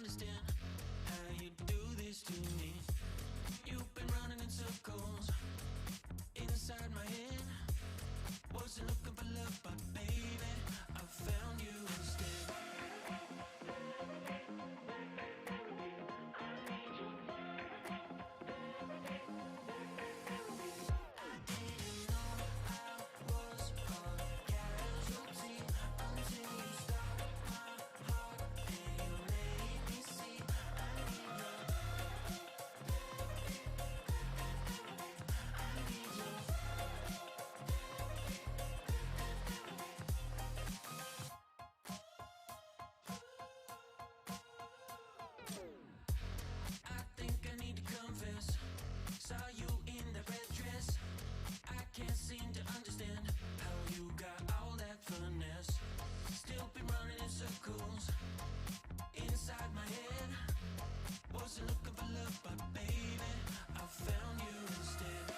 understand how you do this to me. You've been running in circles inside my head. Wasn't looking for love, but baby, I found you instead. Saw you in the red dress. I can't seem to understand how you got all that finesse. Still been running in circles inside my head. Wasn't looking for love, but baby, I found you instead.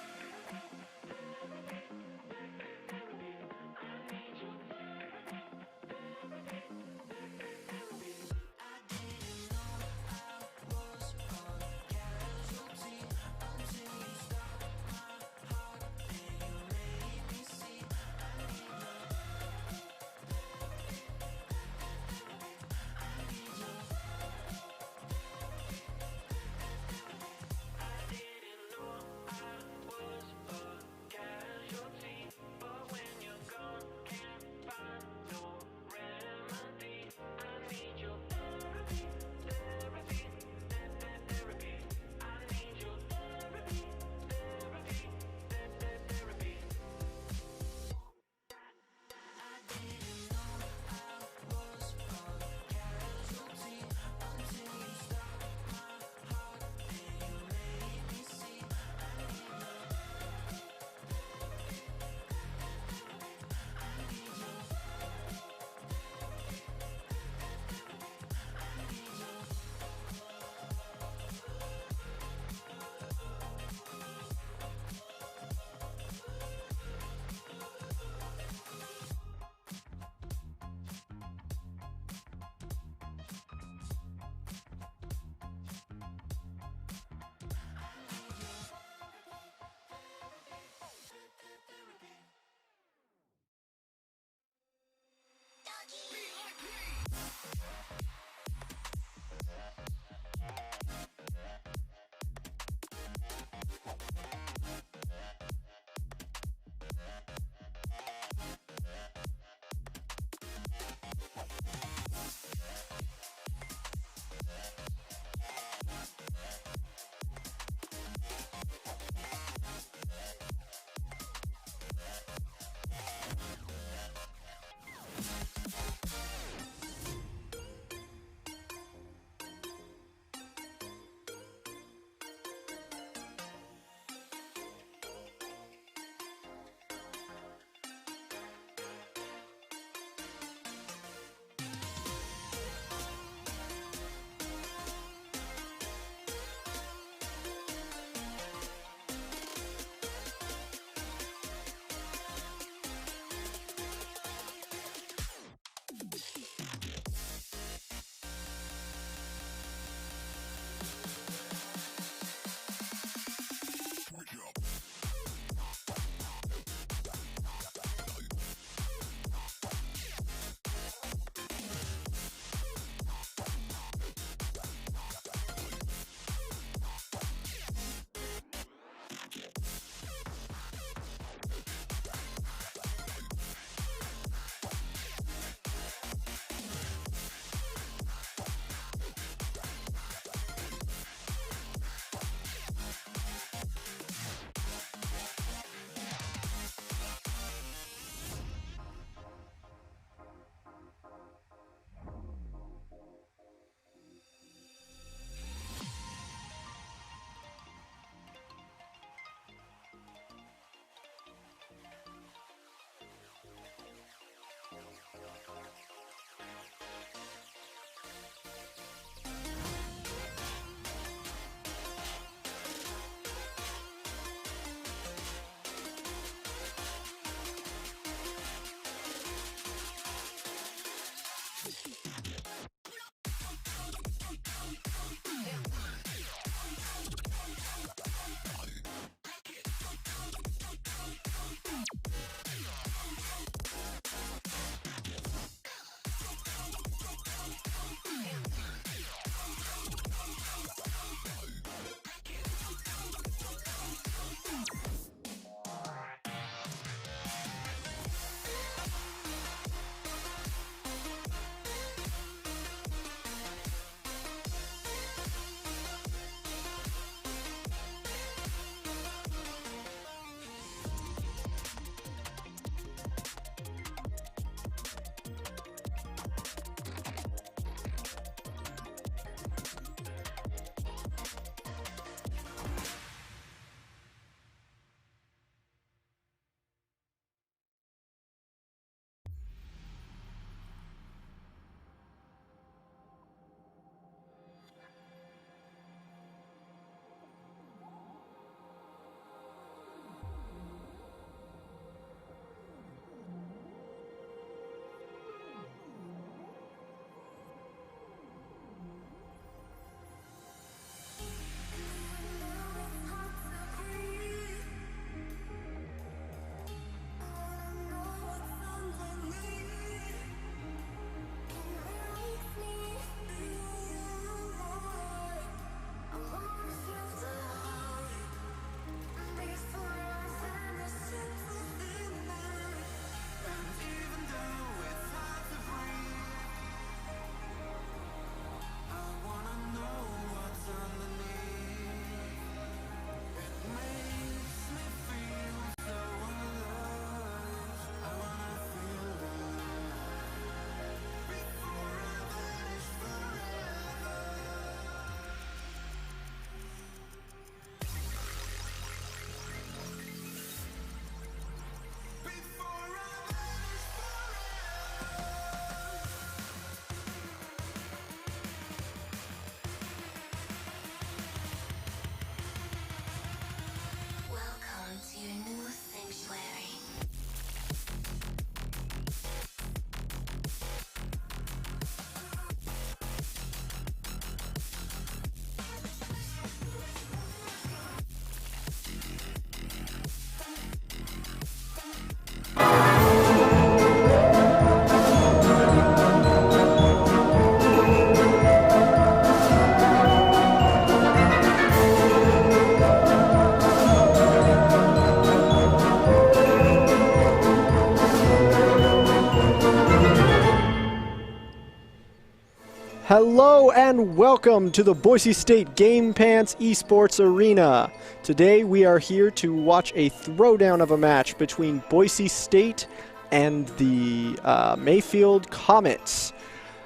Hello and welcome to the Boise State Game Pants Esports Arena. Today we are here to watch a throwdown of a match between Boise State and the Mayfield Comets.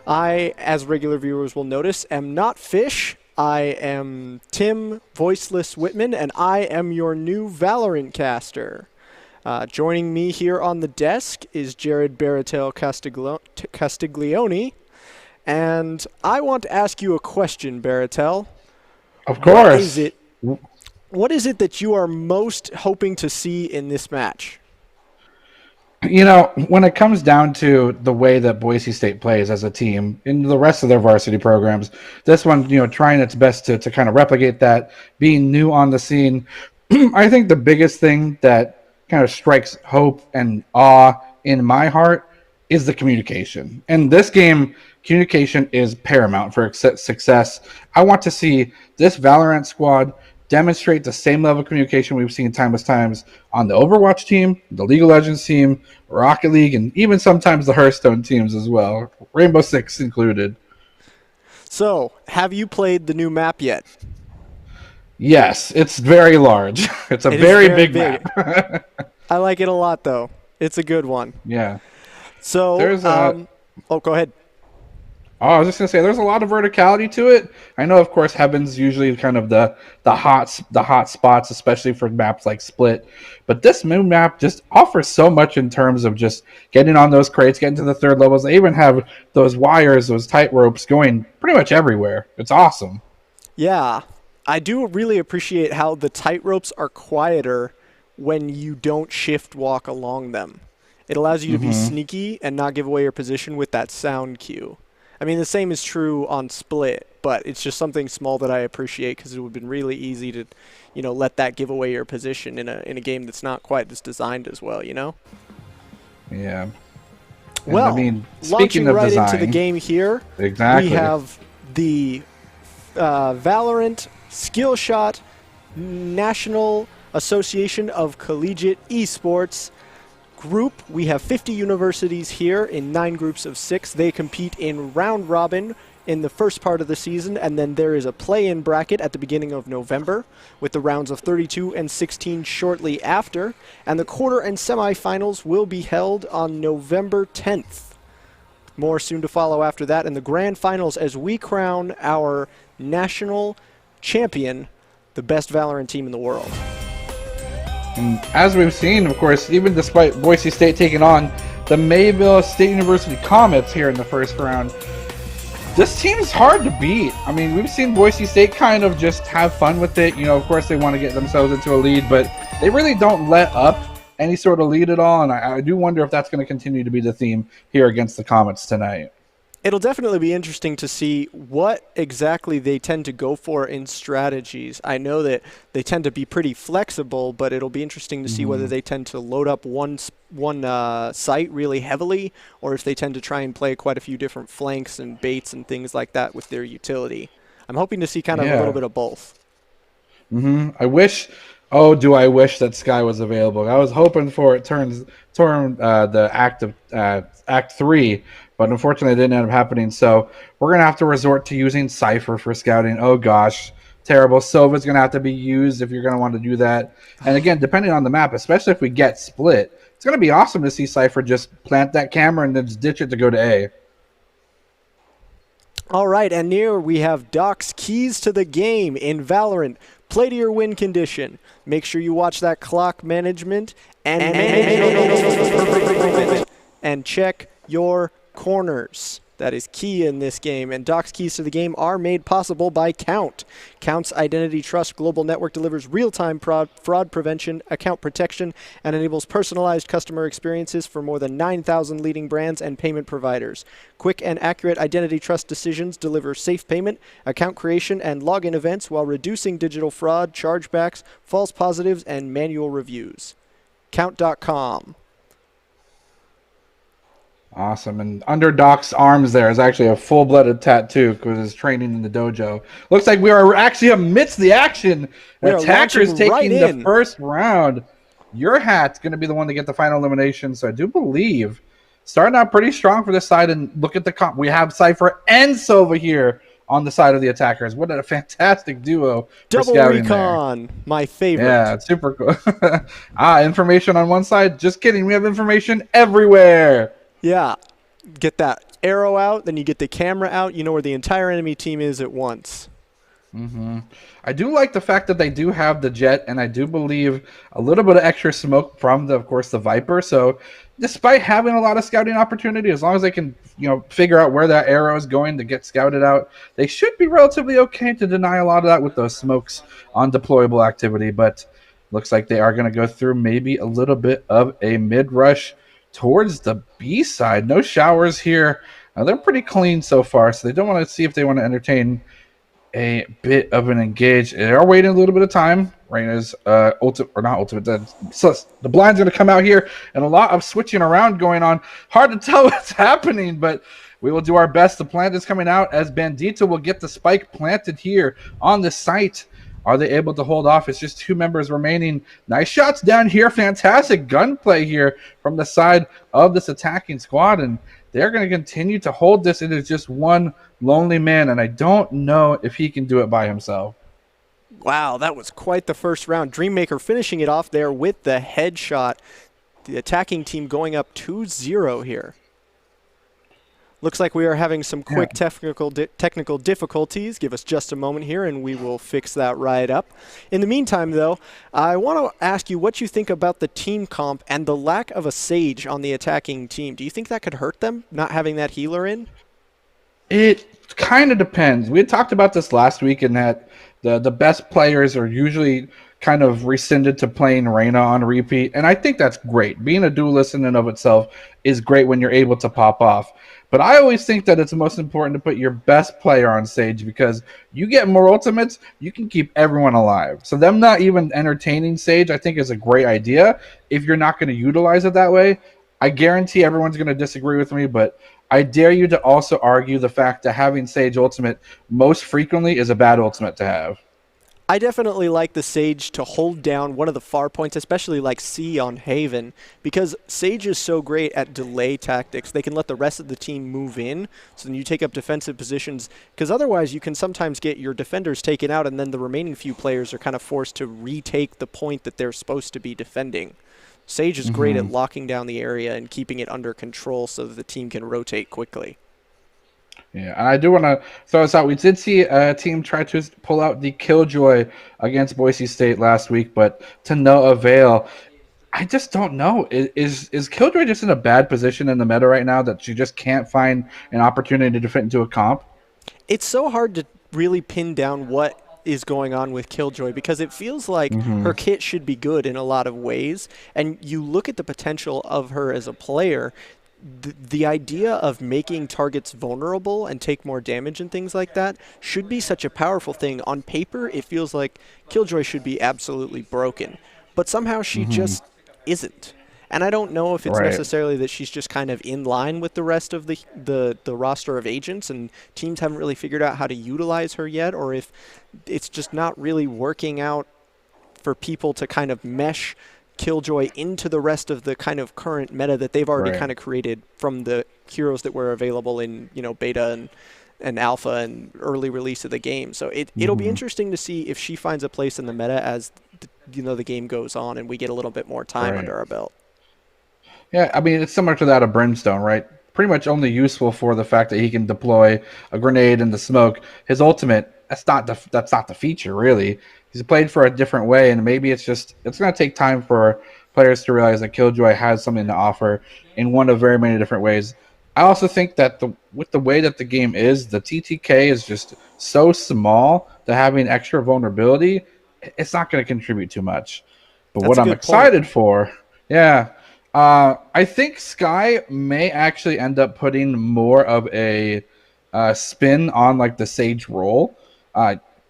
I, as regular viewers will notice, am not Fish. I am Tim Voiceless Whitman, and I am your new Valorant caster. Joining me here on the desk is Jared Baratel Castiglione. And I want to ask you a question, Baratel. Of course. What is it that you are most hoping to see in this match? You know, when it comes down to the way that Boise State plays as a team in the rest of their varsity programs, this one, trying its best to kind of replicate that, being new on the scene. I think the biggest thing that kind of strikes hope and awe in my heart is the communication. And this game, communication is paramount for success. I want to see this Valorant squad demonstrate the same level of communication we've seen timeless times on the Overwatch team, the League of Legends team, Rocket League, and even sometimes the Hearthstone teams as well, Rainbow Six included. So, have you played the new map yet? Yes, it's very large. It's a very big map. I like it a lot, though. It's a good one. Yeah. So, go ahead. Oh, I was just gonna say, there's a lot of verticality to it. I know, of course, Heaven's usually kind of the hot spots, especially for maps like Split. But this new map just offers so much in terms of just getting on those crates, getting to the third levels. They even have those wires, those tight ropes going pretty much everywhere. It's awesome. Yeah, I do really appreciate how the tight ropes are quieter when you don't shift walk along them. It allows you to be sneaky and not give away your position with that sound cue. I mean, the same is true on Split, but it's just something small that I appreciate because it would have been really easy to, let that give away your position in a game that's not quite as designed as well, Yeah. And well, I mean, launching of right design, into the game here, exactly. we have the Valorant Skillshot National Association of Collegiate Esports group. We have 50 universities here in 9 groups of 6. They compete in round robin in the first part of the season, and then there is a play-in bracket at the beginning of November with the rounds of 32 and 16 shortly after, and the quarter and semifinals will be held on November 10th. More soon to follow after that, and the grand finals as we crown our national champion, the best Valorant team in the world. And as we've seen, of course, even despite Boise State taking on the Mayville State University Comets here in the first round, this team is hard to beat. I mean, we've seen Boise State kind of just have fun with it. Of course, they want to get themselves into a lead, but they really don't let up any sort of lead at all. And I do wonder if that's going to continue to be the theme here against the Comets tonight. It'll definitely be interesting to see what exactly they tend to go for in strategies. I know that they tend to be pretty flexible, but it'll be interesting to see whether they tend to load up one site really heavily, or if they tend to try and play quite a few different flanks and baits and things like that with their utility. I'm hoping to see kind of a little bit of both. I wish that Sky was available. I was hoping for it turn the Act 3, but unfortunately it didn't end up happening. So we're going to have to resort to using Cypher for scouting. Oh gosh, terrible. Sova's going to have to be used if you're going to want to do that. And again, depending on the map, especially if we get Split, it's going to be awesome to see Cypher just plant that camera and then just ditch it to go to A. All right, and here we have Doc's keys to the game in Valorant. Play to your win condition. Make sure you watch that clock management and check your corners. That is key in this game, and Doc's keys to the game are made possible by Count. Count's Identity Trust Global Network delivers real-time fraud prevention, account protection, and enables personalized customer experiences for more than 9,000 leading brands and payment providers. Quick and accurate identity trust decisions deliver safe payment, account creation, and login events while reducing digital fraud, chargebacks, false positives, and manual reviews. Count.com. Awesome. And under Doc's arms there is actually a full-blooded tattoo because he's training in the dojo. Looks like we are actually amidst the action. Attacker's taking the first round. Your hat's going to be the one to get the final elimination. So I do believe starting out pretty strong for this side. And look at the comp. We have Cypher and Sova here on the side of the attackers. What a fantastic duo. Double recon, there. My favorite. Yeah, it's super cool. Information on one side. Just kidding. We have information everywhere. Yeah. Get that arrow out, then you get the camera out. You know where the entire enemy team is at once. Mm-hmm. I do like the fact that they do have the jet, and I do believe a little bit of extra smoke from, of course, the Viper. So despite having a lot of scouting opportunity, as long as they can, figure out where that arrow is going to get scouted out, they should be relatively okay to deny a lot of that with those smokes on deployable activity. But looks like they are going to go through maybe a little bit of a mid-rush towards the B side. No showers here. They're pretty clean so far, so they don't want to see if they want to entertain a bit of an engage. They are waiting a little bit of time. Reyna's ultimate, or not ultimate, the blind's going to come out here, and a lot of switching around going on. Hard to tell what's happening, but we will do our best. The plant is coming out as Bandito will get the spike planted here on the site. Are they able to hold off? It's just 2 members remaining. Nice shots down here. Fantastic gunplay here from the side of this attacking squad. And they're going to continue to hold this. It is just one lonely man. And I don't know if he can do it by himself. Wow, that was quite the first round. Dreammaker finishing it off there with the headshot. The attacking team going up 2-0 here. Looks like we are having some quick technical difficulties. Give us just a moment here, and we will fix that right up. In the meantime, though, I want to ask you what you think about the team comp and the lack of a Sage on the attacking team. Do you think that could hurt them, not having that healer in? It kind of depends. We had talked about this last week in that the best players are usually kind of rescinded to playing Reyna on repeat, and I think that's great. Being a duelist in and of itself is great when you're able to pop off. But I always think that it's most important to put your best player on Sage, because you get more ultimates, you can keep everyone alive. So them not even entertaining Sage, I think, is a great idea if you're not going to utilize it that way. I guarantee everyone's going to disagree with me, but I dare you to also argue the fact that having Sage ultimate most frequently is a bad ultimate to have. I definitely like the Sage to hold down one of the far points, especially like C on Haven, because Sage is so great at delay tactics. They can let the rest of the team move in, so then you take up defensive positions, because otherwise you can sometimes get your defenders taken out, and then the remaining few players are kind of forced to retake the point that they're supposed to be defending. Sage is great at locking down the area and keeping it under control so that the team can rotate quickly. Yeah, and I do want to throw this out. We did see a team try to pull out the Killjoy against Boise State last week, but to no avail. I just don't know. Is Killjoy just in a bad position in the meta right now that she just can't find an opportunity to fit into a comp? It's so hard to really pin down what is going on with Killjoy, because it feels like her kit should be good in a lot of ways, and you look at the potential of her as a player. The idea of making targets vulnerable and take more damage and things like that should be such a powerful thing. On paper, it feels like Killjoy should be absolutely broken, but somehow she just isn't. And I don't know if it's necessarily that she's just kind of in line with the rest of the roster of agents and teams haven't really figured out how to utilize her yet, or if it's just not really working out for people to kind of mesh Killjoy into the rest of the kind of current meta that they've already kind of created from the heroes that were available in, beta and alpha and early release of the game. So it'll be interesting to see if she finds a place in the meta as the game goes on and we get a little bit more time under our belt. Yeah, I mean, it's similar to that of Brimstone, right? Pretty much only useful for the fact that he can deploy a grenade in the smoke. His ultimate, that's not the feature, really. He's played for a different way, and maybe it's going to take time for players to realize that Killjoy has something to offer in one of very many different ways. I also think that with the way that the game is, the TTK is just so small that having extra vulnerability, it's not going to contribute too much. But what I'm excited for, I think Sky may actually end up putting more of a spin on like the Sage role.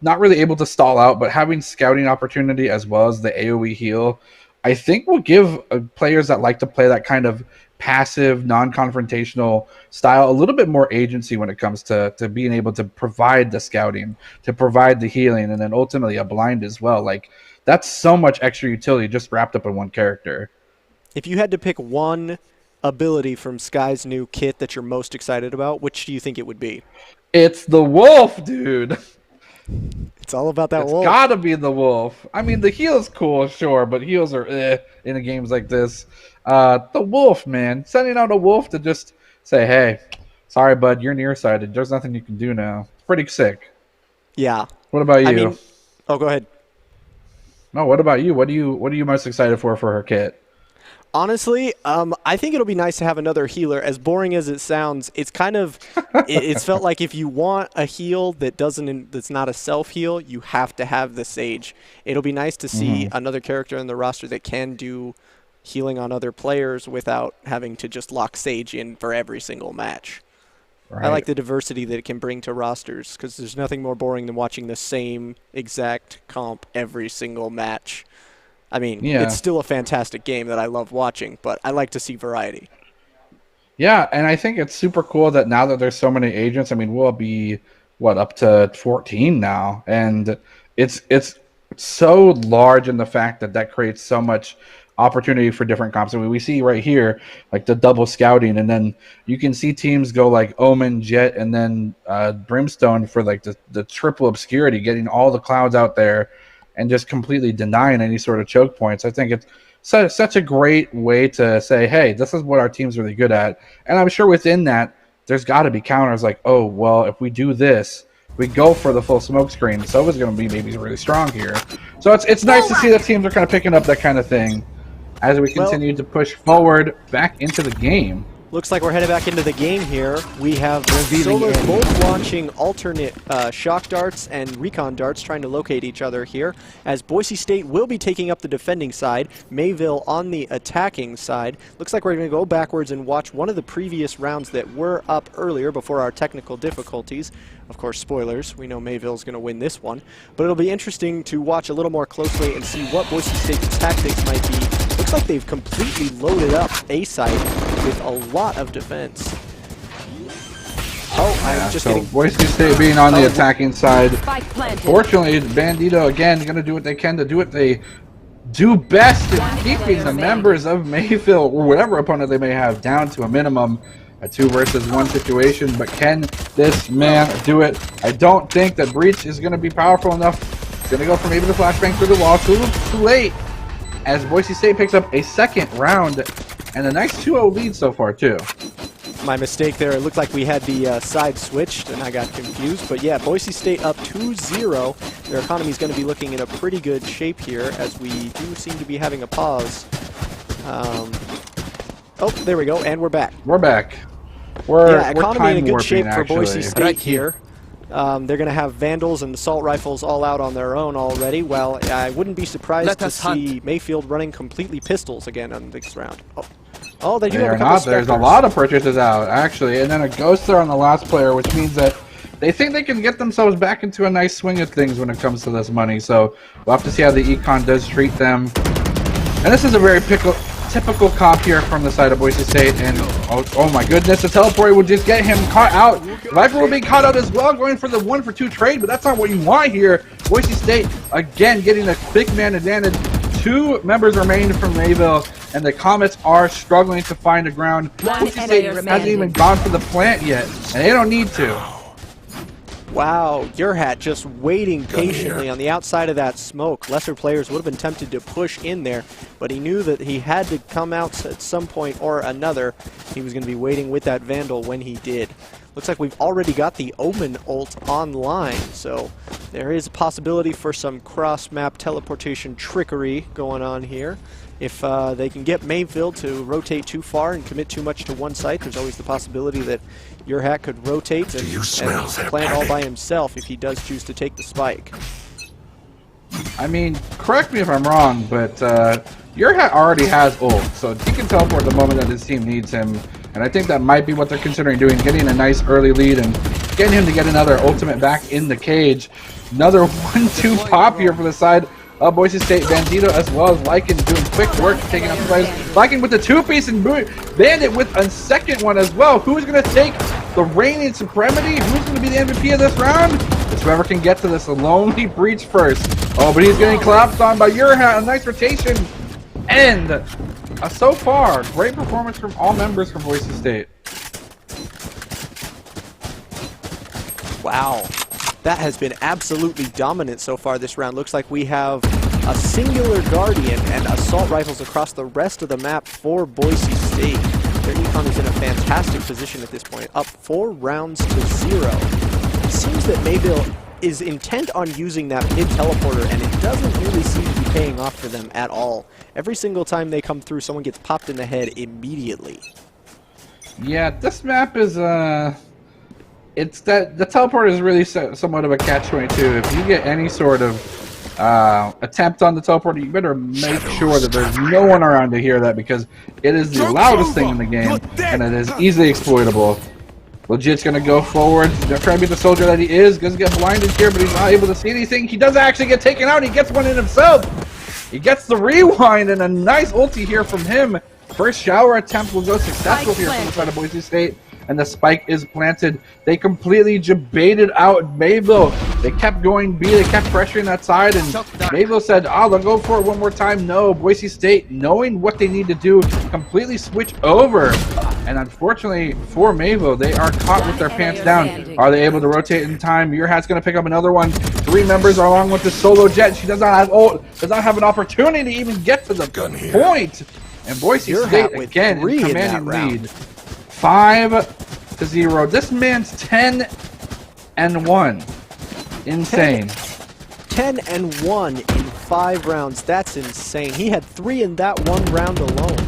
Not really able to stall out, but having scouting opportunity as well as the AoE heal, I think will give players that like to play that kind of passive, non-confrontational style a little bit more agency when it comes to being able to provide the scouting, to provide the healing, and then ultimately a blind as well. Like, that's so much extra utility just wrapped up in one character. If you had to pick one ability from Sky's new kit that you're most excited about, which do you think it would be? It's the wolf, dude. It's all about that It's wolf. gotta be the wolf. I mean, the heal's cool, sure, but heals are in a games like this. The wolf, man. Sending out a wolf to just say, hey, sorry, bud, you're nearsighted. There's nothing you can do now. It's pretty sick. Yeah. What about you? I mean, oh, go ahead. No, what about you? What are you most excited for her kit? Honestly, I think it'll be nice to have another healer. As boring as it sounds, it's kind of, it's felt like if you want a heal that's not a self heal, you have to have the Sage. It'll be nice to see another character in the roster that can do healing on other players without having to just lock Sage in for every single match. Right. I like the diversity that it can bring to rosters because there's nothing more boring than watching the same exact comp every single match. I mean, it's still a fantastic game that I love watching, but I like to see variety. Yeah, and I think it's super cool that now that there's so many agents, I mean, we'll be, up to 14 now, and it's so large in the fact that creates so much opportunity for different comps. I mean, we see right here, like the double scouting, and then you can see teams go like Omen, Jet, and then Brimstone for like the triple obscurity, getting all the clouds out there and just completely denying any sort of choke points. I think it's such a great way to say, hey, this is what our team's really good at. And I'm sure within that, there's got to be counters like, oh, well, if we do this, we go for the full smoke screen. Sova's going to be maybe really strong here. So it's nice to see that teams are kind of picking up that kind of thing as we continue to push forward back into the game. Looks like we're headed back into the game here. We have Solar both launching alternate shock darts and recon darts trying to locate each other here, as Boise State will be taking up the defending side, Mayville on the attacking side. Looks like we're going to go backwards and watch one of the previous rounds that were up earlier before our technical difficulties. Of course, spoilers, we know Mayville's going to win this one, but it'll be interesting to watch a little more closely and see what Boise State's tactics might be. Looks like they've completely loaded up A site with a lot of defense. Oh, I'm just getting... Boise State being on the attacking side. Fortunately, Bandito, again, going to do what they can to do what they do best in keeping the members of Mayville, or whatever opponent they may have, down to a minimum. A 2 versus 1 situation, but can this man do it? I don't think that Breach is going to be powerful enough. Going to go for maybe the flashbang through the wall. Too late, as Boise State picks up a second round and a nice 2-0 lead so far, too. My mistake there. It looked like we had the side switched, and I got confused. But yeah, Boise State up 2-0. Their economy is going to be looking in a pretty good shape here, as we do seem to be having a pause. Oh, there we go, and we're back. We're back. Economy in a good shape for Boise State here. They're going to have Vandals and assault rifles all out on their own already. Well, I wouldn't be surprised to see Mayfield running completely pistols again on this round. Oh, they do have a couple of There's a lot of purchases out, actually, and then a ghost there on the last player, which means that they think they can get themselves back into a nice swing of things when it comes to this money. So we'll have to see how the econ does treat them. And this is a very typical comp here from the side of Boise State, and oh my goodness, the teleport would just get him caught out. Viper will be caught out as well, going for the 1-for-2 trade, but that's not what you want here. Boise State, again, getting a big man advantage. 2 members remain from Mayville, and the Comets are struggling to find a ground. Boise State hasn't even gone for the plant yet, and they don't need to. Wow, Your Hat just waiting patiently on the outside of that smoke. Lesser players would have been tempted to push in there, but he knew that he had to come out at some point or another. He was going to be waiting with that Vandal when he did. Looks like we've already got the Omen ult online, so there is a possibility for some cross-map teleportation trickery going on here. If they can get Mayville to rotate too far and commit too much to one site, there's always the possibility that Your Hat could rotate and plant all by himself if he does choose to take the spike. I mean, correct me if I'm wrong, but Your Hat already has ult, so he can teleport the moment that his team needs him. And I think that might be what they're considering doing, getting a nice early lead and getting him to get another ultimate back in the cage. Another 1-2 pop here for the side of Boise State. Bandito as well as Lycan doing quick work, taking out the players. Lycan with the 2-piece and Bandit with a second one as well. Who's going to take the reigning supremacy? Who's going to be the MVP of this round? It's whoever can get to this lonely Breach first. Oh, but he's getting collapsed on by Your Hat. A nice rotation. And so far, great performance from all members from Boise State. Wow. That has been absolutely dominant so far this round. Looks like we have a singular Guardian and assault rifles across the rest of the map for Boise State. Their econ is in a fantastic position at this point, up 4 rounds to 0. It seems that Mayville is intent on using that mid-teleporter, and it doesn't really seem to be paying off for them at all. Every single time they come through, someone gets popped in the head immediately. Yeah, this map is, it's that the teleporter is really somewhat of a catch-22. If you get any sort of attempt on the teleporter, you better make sure that there's no one around to hear that, because it is the loudest thing in the game, and it is easily exploitable. Legit's gonna go forward. He's gonna try to be the soldier that he is. Gonna get blinded here, but he's not able to see anything. He does actually get taken out. He gets one in himself. He gets the rewind, and a nice ulti here from him. First shower attempt will go successful here from the side of Boise State, and the spike is planted. They completely baited out Mayville. They kept going B, they kept pressuring that side, and Mayville said, oh, they'll go for it one more time. No, Boise State, knowing what they need to do, completely switch over. And unfortunately for Mayville, they are caught with their pants down. Are they able to rotate in time? Your Hat's going to pick up another one. 3 members are along with the solo jet. She does not have an opportunity to even get to the point. And Boise State again in commanding lead. 5-0. This man's 10-1. Insane. 10-1 in 5 rounds. That's insane. He had 3 in that one round alone.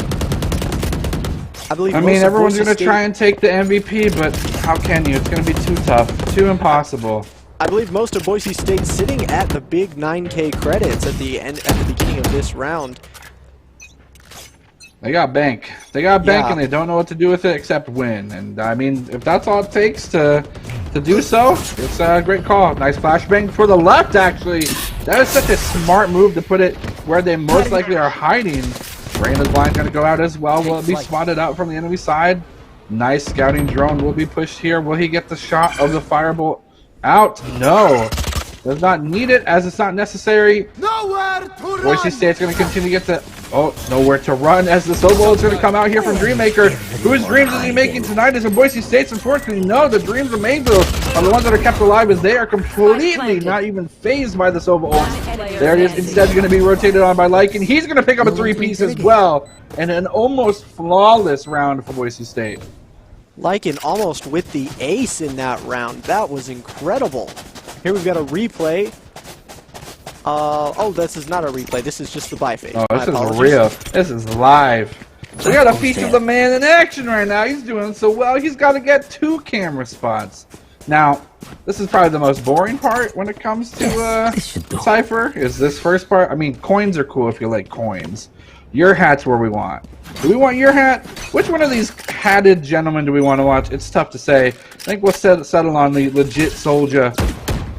I mean, everyone's going to try and take the MVP, but how can you? It's going to be too tough, too impossible. I believe most of Boise State sitting at the big 9K credits at the beginning of this round. They got bank. They got bank, and they don't know what to do with it except win. And I mean, if that's all it takes to do so, it's a great call. Nice flashbang for the left, actually. That is such a smart move to put it where they most likely are hiding. Raina's blind going to go out as well. Will it be spotted out from the enemy side? Nice scouting drone will be pushed here. Will he get the shot of the firebolt out? No. Does not need it, as it's not necessary. Nowhere to run. Boise State's going to continue to get the... Oh, nowhere to run, as the solo is going to come out here from Dreammaker. Whose dreams is he making tonight? Is it Boise State's? Unfortunately, no. The dreams of Mayville are the ones that are kept alive, as they are completely not even phased by the solo ult. There it is. Instead, going to be rotated on by Lycan. He's going to pick up a 3-piece as well. And an almost flawless round for Boise State. Lycan almost with the ace in that round. That was incredible. Here we've got a replay. Oh, this is not a replay. This is just the buy phase. Oh, this is real. This is live. We got to feature the man in action right now. He's doing so well. He's got to get 2 camera spots. Now, this is probably the most boring part when it comes to Cypher, is this first part. I mean, coins are cool if you like coins. Your Hat's where we want. Do we want your hat? Which one of these hatted gentlemen do we want to watch? It's tough to say. I think we'll settle on the legit soldier.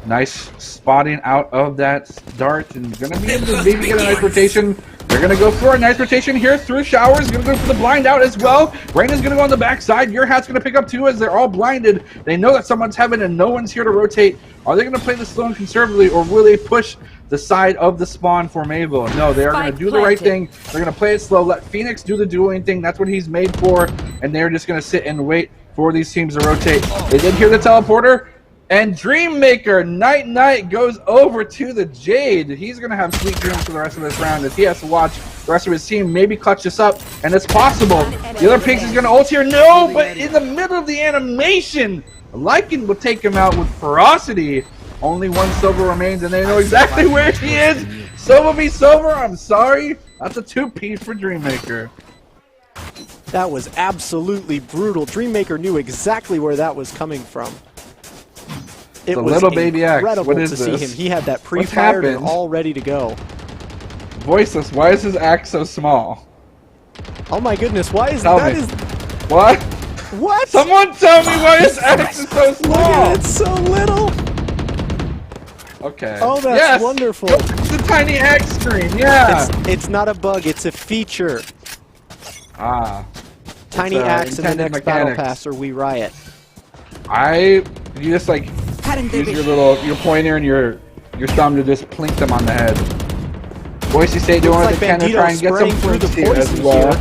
Nice spotting out of that dart, and gonna be able to maybe get a nice rotation. They're gonna go for a nice rotation here through showers. Gonna go for the blind out as well. Raina's gonna go on the backside. Your Hat's gonna pick up 2 as they're all blinded. They know that someone's heaven and no one's here to rotate. Are they gonna play this slow and conservatively, or will they push the side of the spawn for Mayville? No, they are gonna do the right thing. They're gonna play it slow. Let Phoenix do the dueling thing. That's what he's made for, and they're just gonna sit and wait for these teams to rotate. They did hear the teleporter. And Dreammaker, Night goes over to the Jade. He's going to have sweet dreams for the rest of this round, as he has to watch the rest of his team maybe clutch this up, and it's possible. The other Pigs is going to ult here. No, but in the middle of the animation, Lycan will take him out with ferocity. Only 1 silver remains, and they know exactly where he is. Silver be silver, I'm sorry. That's a 2-piece for Dreammaker. That was absolutely brutal. Dreammaker knew exactly where that was coming from. It was little baby axe. incredible What is to see this? him. He had that pre-fired and all ready to go. Voiceless, why is his axe so small? Oh my goodness, why is Tell that? me. Is What? what? Someone tell me why his axe is so Look small! at it, it's so little. Okay. Oh, that's yes. wonderful. It's the tiny axe screen, yeah! It's not a bug, it's a feature. Tiny axe in the next battle pass, or we riot. You just like use your pointer and your thumb to just plink them on the head. Boise State doing what they can to try and get some points here as well.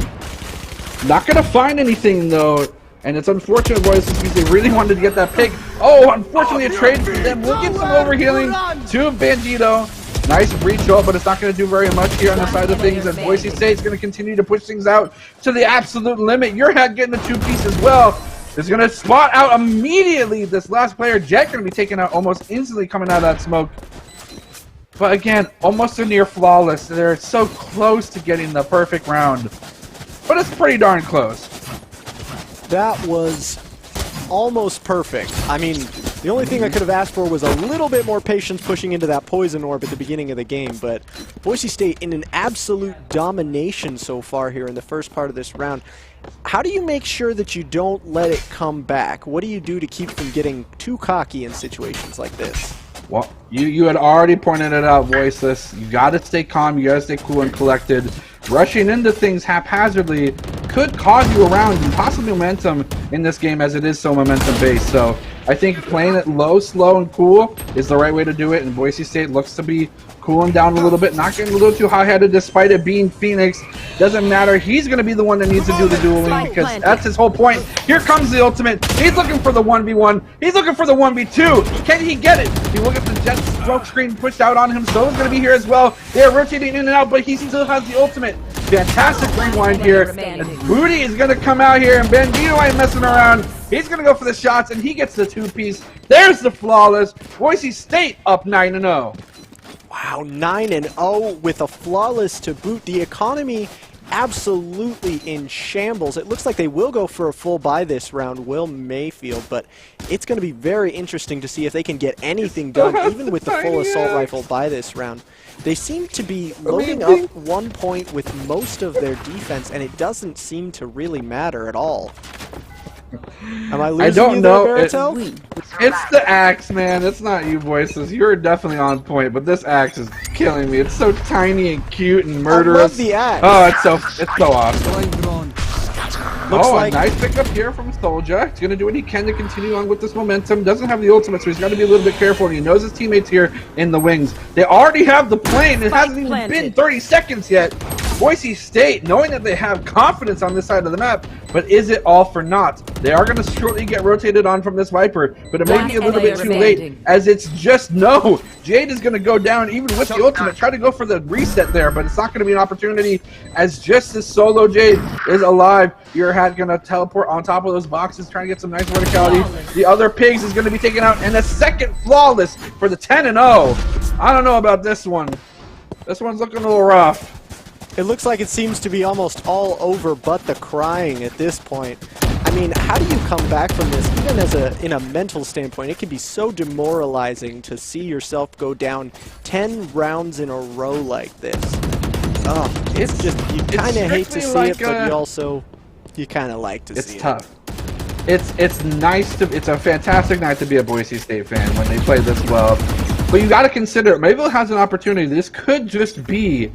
Not going to find anything, though. And it's unfortunate, boys, because they really wanted to get that pick. Oh, unfortunately, a trade for them. We'll get some overhealing to Bandito. Nice breach up, but it's not going to do very much here on the side of things. And Boise State's going to continue to push things out to the absolute limit. Your head getting the 2-piece as well. Is going to spot out immediately. This last player, Jet, going to be taken out almost instantly coming out of that smoke. But again, almost a near flawless. They're so close to getting the perfect round. But it's pretty darn close. That was almost perfect. I mean, the only thing I could have asked for was a little bit more patience pushing into that poison orb at the beginning of the game, but Boise State in an absolute domination so far here in the first part of this round. How do you make sure that you don't let it come back? What do you do to keep from getting too cocky in situations like this? Well, you had already pointed it out, Voiceless. You got to stay calm. You got to stay cool and collected. Rushing into things haphazardly could cause you around and possibly momentum in this game, as it is so momentum-based. So I think playing it low, slow, and cool is the right way to do it. And Boise State looks to be cooling down a little bit, not getting a little too high-headed despite it being Phoenix. Doesn't matter. He's going to be the one that needs to do the dueling because that's his whole point. Here comes the ultimate. He's looking for the 1v1. He's looking for the 1v2. Can he get it? If you look at the Jet smoke screen pushed out on him, so is going to be here as well. They're rotating in and out, but he still has the ultimate. Fantastic rewind here. And Booty is going to come out here, and Bandito ain't messing around. He's going to go for the shots, and he gets the 2-piece. There's the flawless. Boise State up 9-0. Wow, 9-0 with a flawless to boot. The economy absolutely in shambles. It looks like they will go for a full buy this round, Will Mayfield, but it's going to be very interesting to see if they can get anything done, even with the full assault rifle buy this round. They seem to be loading up 1 point with most of their defense, and it doesn't seem to really matter at all. Am I losing I don't you know. there, Barito? It's the axe, man. It's not you, Voices. You're definitely on point, but this axe is killing me. It's so tiny and cute and murderous. I love the axe. Oh, it's so awesome. Looks a like nice pickup here from Soldier. He's going to do what he can to continue on with this momentum. Doesn't have the ultimate, so he's got to be a little bit careful. And he knows his teammates here in the wings. They already have the plane. It hasn't even been 30 seconds yet. Boise State, knowing that they have confidence on this side of the map, but is it all for naught? They are going to shortly get rotated on from this Viper, but it may be a little bit too late, as it's just no. Jade is going to go down even with the ultimate. Try to go for the reset there, but it's not going to be an opportunity, as just this solo Jade is alive. Your hat going to teleport on top of those boxes, trying to get some nice verticality. The other pigs is going to be taken out, and a second flawless for the 10-0. I don't know about this one. This one's looking a little rough. It looks like it seems to be almost all over but the crying at this point. I mean, how do you come back from this? Even in a mental standpoint, it can be so demoralizing to see yourself go down 10 rounds in a row like this. Oh, it's just, you kind of hate to see it, but you kind of like to see it. It's tough. It's nice to, it's a fantastic night to be a Boise State fan when they play this well. But you got to consider, Mayville has an opportunity. This could just be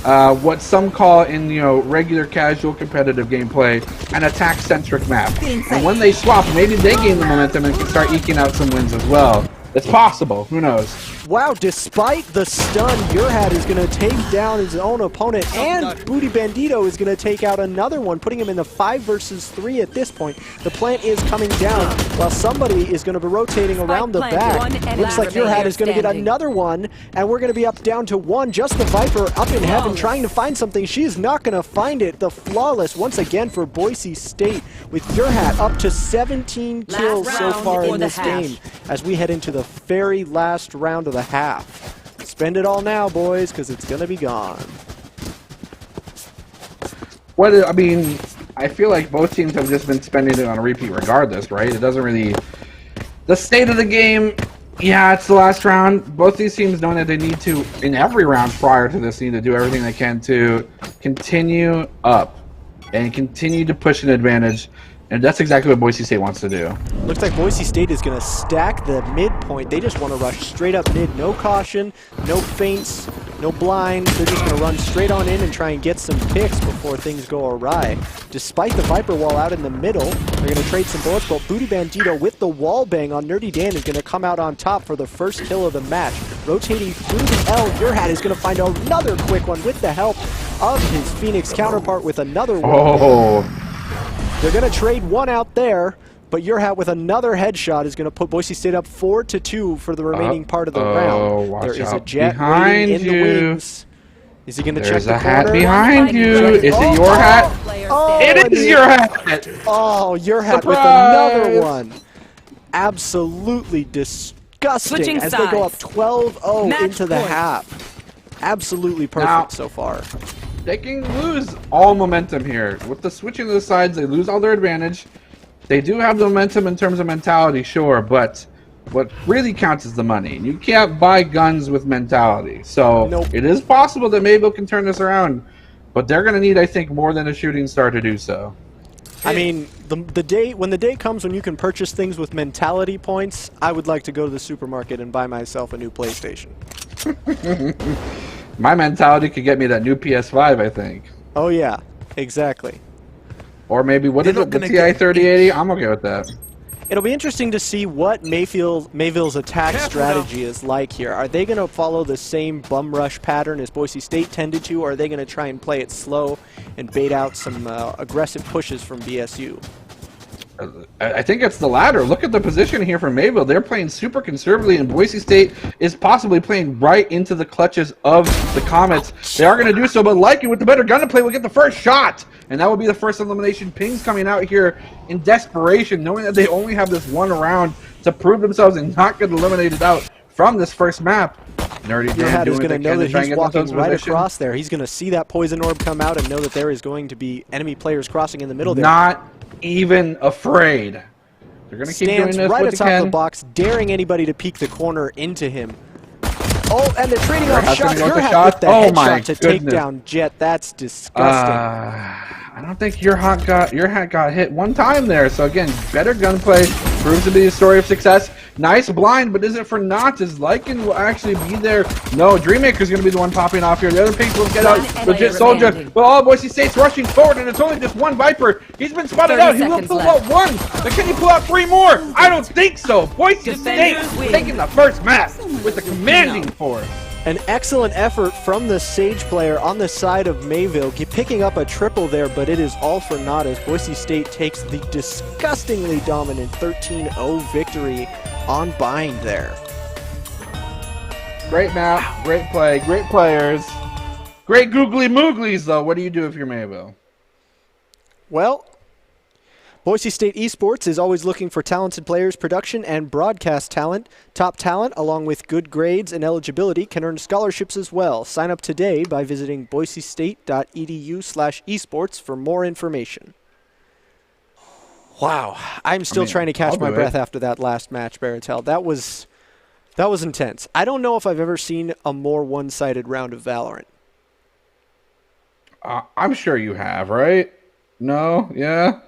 what some call in regular casual competitive gameplay an attack-centric map. And when they swap, maybe they gain the momentum and can start eking out some wins as well. It's possible. Who knows? Wow, despite the stun, Yurhat is going to take down his own opponent, and Booty Bandito is going to take out another one, putting him in the 5 versus 3 at this point. The plant is coming down, while somebody is going to be rotating around the back. Looks like Yurhat is going to get another one, and we're going to be up down to 1. Just the Viper up in heaven trying to find something. She is not going to find it. The flawless once again for Boise State, with Yurhat up to 17 kills so far in this game, as we head into the very last round of the half. Spend it all now, boys, because it's going to be gone. What I mean, I feel like both teams have just been spending it on a repeat regardless, right? It doesn't really... The state of the game, yeah, it's the last round. Both these teams know that they need to, in every round prior to this, need to do everything they can to continue up and continue to push an advantage. And that's exactly what Boise State wants to do. Looks like Boise State is going to stack the midpoint. They just want to rush straight up mid. No caution, no feints, no blinds. They're just going to run straight on in and try and get some picks before things go awry. Despite the Viper wall out in the middle, they're going to trade some bullets, but Booty Bandito with the wall bang on Nerdy Dan is going to come out on top for the first kill of the match. rotating through the L. Your hat is going to find another quick one with the help of his Phoenix counterpart with another one. Oh. They're going to trade one out there, but Your hat with another headshot is going to put Boise State up 4-2 for the remaining part of the round. There is a Jet waiting in the wings. Is he going to check the corner? There's a hat behind you. Is it Your hat? Oh, it is Your hat. Oh, Your hat with Surprise! another one. Absolutely disgusting Switching as they go up sides. 12-0 Match into the point. half. Absolutely perfect Now- so far. They can lose all momentum here. With the switching of the sides, they lose all their advantage. They do have the momentum in terms of mentality, sure, but what really counts is the money. You can't buy guns with mentality. So Nope. it is possible that Mayville can turn this around, but they're going to need, I think, more than a shooting star to do so. I mean, when the day comes when you can purchase things with mentality points, I would like to go to the supermarket and buy myself a new PlayStation. My mentality could get me that new PS5, I think. Oh yeah, exactly. Or maybe, what is They're it, not the gonna TI 3080? I'm okay with that. It'll be interesting to see what Mayville's attack strategy is like here. Are they going to follow the same bum rush pattern as Boise State tended to, or are they going to try and play it slow and bait out some aggressive pushes from BSU? I think it's the latter. Look at the position here for Mayville. They're playing super conservatively, and Boise State is possibly playing right into the clutches of the Comets. They are going to do so, but Lycan with the better gun to play will get the first shot. And that will be the first elimination. Pings coming out here in desperation, knowing that they only have this one round to prove themselves and not get eliminated out from this first map. Nerdy Your Dan hat is doing going to what they know can that to try and he's get walking themselves in right position. across there. He's going to see that poison orb come out and know that there is going to be enemy players crossing in the middle there. Not even afraid. They're going to keep doing Stands this right what they atop can. the box, daring anybody to peek the corner into him. Oh, and they're trading Your off hat's gonna shots. go with Your the hat shot. with the Oh my headshot to take goodness. down Jet. That's disgusting. I don't think your hat got hit one time there. So again, better gunplay proves to be a story of success. Nice blind, but is it for naught? Is Lycan will actually be there? No, Dreammaker's going to be the one popping off here. The other pink will get out. One Legit enemy Soldier. remaining. But all Boise State's rushing forward, and it's only just one Viper. He's been spotted 30 out. He will seconds pull left. out one. But can he pull out three more? I don't think so. Boise State Defenders win. taking the first map with the commanding force. An excellent effort from the Sage player on the side of Mayville, picking up a triple there, but it is all for naught as Boise State takes the disgustingly dominant 13-0 victory on Bind there. Great map, great play, great players. Great googly mooglies, though. What do you do if you're Mayville? Well, Boise State Esports is always looking for talented players, production, and broadcast talent. Top talent, along with good grades and eligibility, can earn scholarships as well. Sign up today by visiting boisestate.edu/esports for more information. Wow, I'm still trying to catch I'll my do breath it. after that last match, Baratel. That was intense. I don't know if I've ever seen a more one-sided round of Valorant. I'm sure you have, right? No? Yeah?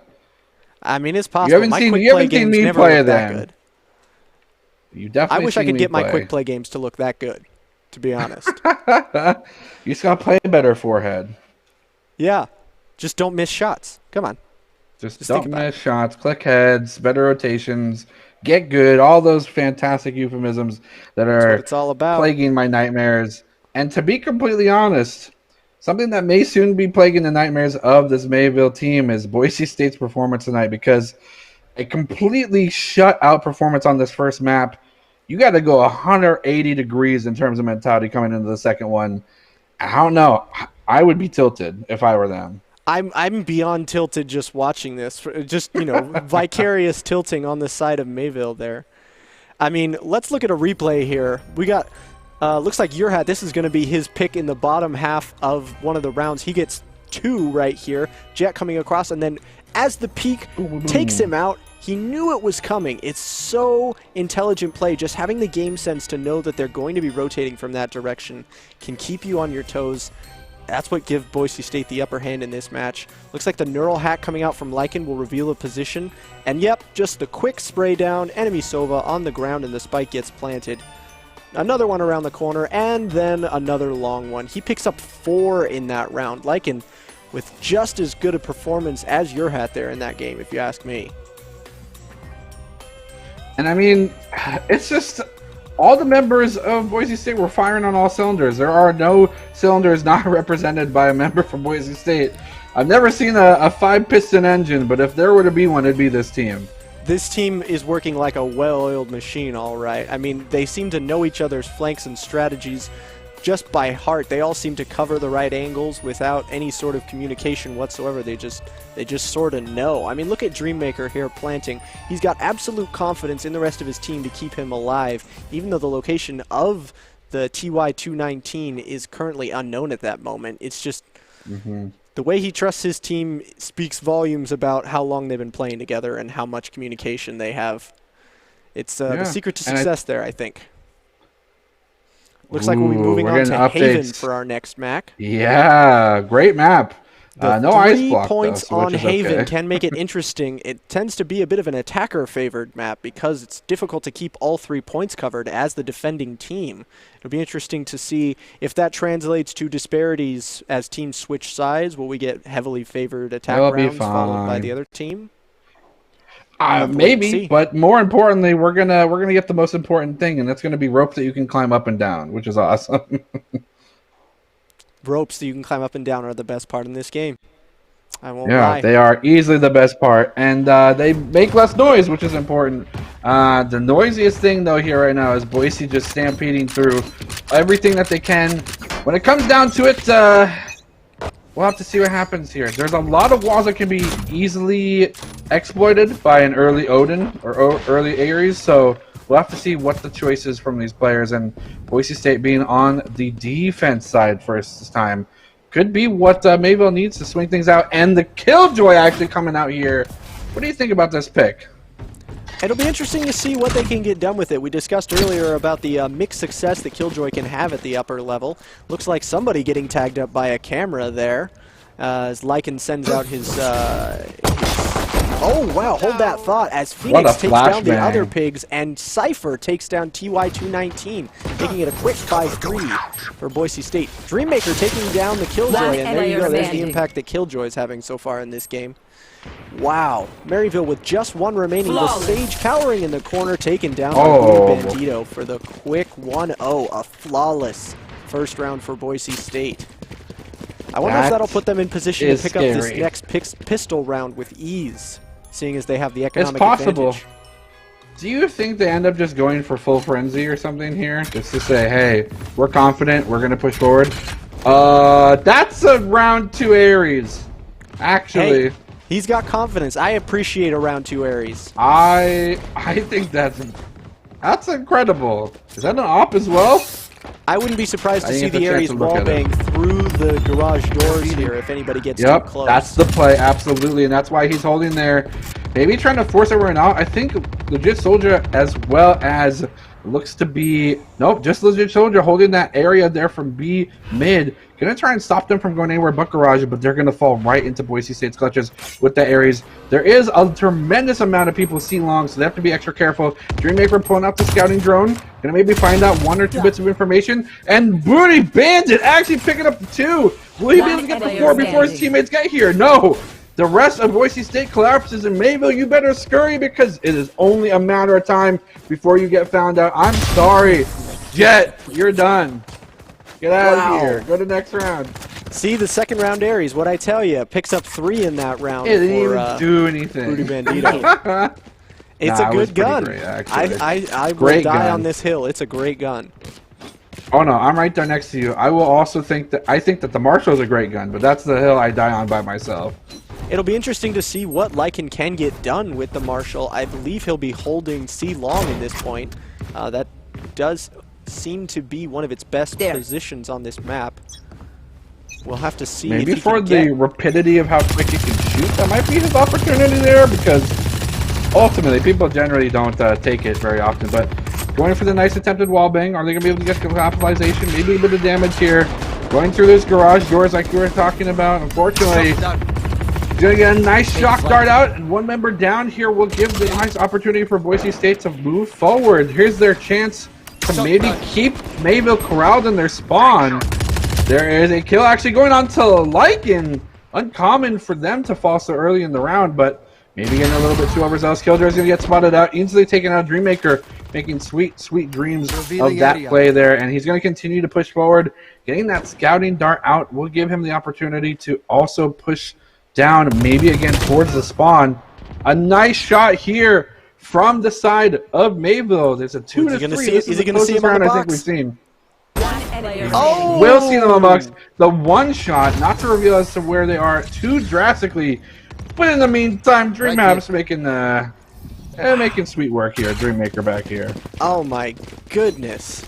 I mean, it's possible. haven't My seen- quick you play haven't seen games me never play look that then. good. You definitely I wish I seen could me get my play. quick play games to look that good, to be honest. You just gotta play better, forehead. Yeah, just don't miss shots. Come on. Just think don't about miss shots, click heads, better rotations, get good, all those fantastic euphemisms that That's what are it's all about. plaguing my nightmares. And to be completely honest, something that may soon be plaguing the nightmares of this Mayville team is Boise State's performance tonight, because a completely shut out performance on this first map. You got to go 180 degrees in terms of mentality coming into the second one. I don't know. I would be tilted if I were them. I'm beyond tilted just watching this. Just, vicarious tilting on the side of Mayville there. I mean, let's look at a replay here. We got, looks like Your hat, this is going to be his pick in the bottom half of one of the rounds. He gets 2 right here. Jet coming across, and then as the peak takes him out, he knew it was coming. It's so intelligent play. Just having the game sense to know that they're going to be rotating from that direction can keep you on your toes. That's what gives Boise State the upper hand in this match. Looks like the neural hack coming out from Lycan will reveal a position. And yep, just the quick spray down. Enemy Sova on the ground and the spike gets planted. Another one around the corner and then another long one. He picks up 4 in that round. Lycan with just as good a performance as Your hat there in that game, if you ask me. And I mean, it's just all the members of Boise State were firing on all cylinders. There are no cylinders not represented by a member from Boise State. I've never seen a 5-piston engine, but if there were to be one, it'd be this team. This team is working like a well-oiled machine, all right. I mean, they seem to know each other's flanks and strategies just by heart. They all seem to cover the right angles without any sort of communication whatsoever. They just sort of know. I mean, look at Dreammaker here planting. He's got absolute confidence in the rest of his team to keep him alive, even though the location of the TY-219 is currently unknown at that moment. It's just the way he trusts his team speaks volumes about how long they've been playing together and how much communication they have. It's the secret to success there, I think. Looks like we'll be moving on to Haven for our next map. Yeah, great map. No ice block, 3 points though, on Haven can make it interesting. It tends to be a bit of an attacker-favored map because it's difficult to keep all 3 points covered as the defending team. It'll be interesting to see if that translates to disparities as teams switch sides. Will we get heavily favored attack rounds followed by the other team? Maybe, but more importantly, we're gonna get the most important thing, and that's gonna be ropes that you can climb up and down, which is awesome. Ropes that you can climb up and down are the best part in this game. I won't lie. Yeah, they are easily the best part, and they make less noise, which is important. The noisiest thing, though, here right now is Boise just stampeding through everything that they can. When it comes down to it, we'll have to see what happens here. There's a lot of walls that can be easily exploited by an early Odin or early Ares, so we'll have to see what the choice is from these players. And Boise State being on the defense side first this time could be what Mayville needs to swing things out. And the Killjoy actually coming out here. What do you think about this pick? It'll be interesting to see what they can get done with it. We discussed earlier about the mixed success that Killjoy can have at the upper level. Looks like somebody getting tagged up by a camera there. As Lycan sends out his oh, wow, hold that thought. As Phoenix takes down the other pigs, and Cypher takes down TY-219, making it a quick 5-3 for Boise State. Dreammaker taking down the Killjoy, and there you go. There's the impact that Killjoy is having so far in this game. Wow. Maryville with just 1 remaining. The Sage cowering in the corner, taken down by Bandito for the quick 1-0. A flawless first round for Boise State. I wonder if that'll put them in position to pick up this next pistol round with ease, seeing as they have the economic advantage. Do you think they end up just going for full frenzy or something here? Just to say, hey, we're confident, we're going to push forward. That's a round 2 Ares, actually. Hey, he's got confidence. I appreciate a round 2 Ares. I think that's incredible. Is that an op as well? I wouldn't be surprised to see the Ares wallbang through the garage doors here if anybody gets too close. That's the play, absolutely, and that's why he's holding there. Maybe trying to force everyone out. I think Legit Soldier as well as looks to be... Nope, just Legit Soldier holding that area there from B mid. Going to try and stop them from going anywhere but garage, but they're going to fall right into Boise State's clutches with the Ares. There is a tremendous amount of people C-long, so they have to be extra careful. Dreammaker pulling out the scouting drone. Going to maybe find out 1 or 2 bits of information. And Booty Bandit actually picking up the 2. Will he be able to get the 4 before his teammates get here? No. The rest of Boise State collapses, and Mayville, you better scurry because it is only a matter of time before you get found out. I'm sorry. Jet, you're done. Get out of here. Go to the next round. See, the second round Ares, what I tell you, picks up 3 in that round. It didn't even do anything. Booty Bandito. It's a good gun. Great, I will die on this hill. It's a great gun. Oh no, I'm right there next to you. I will also think that the Marshall is a great gun, but that's the hill I die on by myself. It'll be interesting to see what Lycan can get done with the Marshall. I believe he'll be holding C-long in this point. That does seem to be one of its best positions on this map. We'll have to see. Maybe for the rapidity of how quick he can shoot, that might be his opportunity there, because ultimately people generally don't take it very often. But going for the nice attempted wallbang, are they going to be able to get capitalization? Maybe a bit of damage here. Going through those garage doors like you were talking about. Unfortunately, gonna get a nice shock dart out, and 1 member down here will give the nice opportunity for Boise State to move forward. Here's their chance to maybe keep Mayville corralled in their spawn. There is a kill actually going on to Lycan. Uncommon for them to fall so early in the round, but maybe getting a little bit too overzealous. Killjoy is going to get spotted out, easily taking out Dreammaker. making sweet, sweet dreams of that play there. And he's going to continue to push forward. Getting that scouting dart out will give him the opportunity to also push down, maybe again towards the spawn. A nice shot here from the side of Mayville. There's a 2-3. This is the closest round I think we've seen. Oh! We'll see them on the box. The one shot, not to reveal as to where they are too drastically, but in the meantime, DreamHap's making sweet work here. Dreammaker back here. Oh my goodness.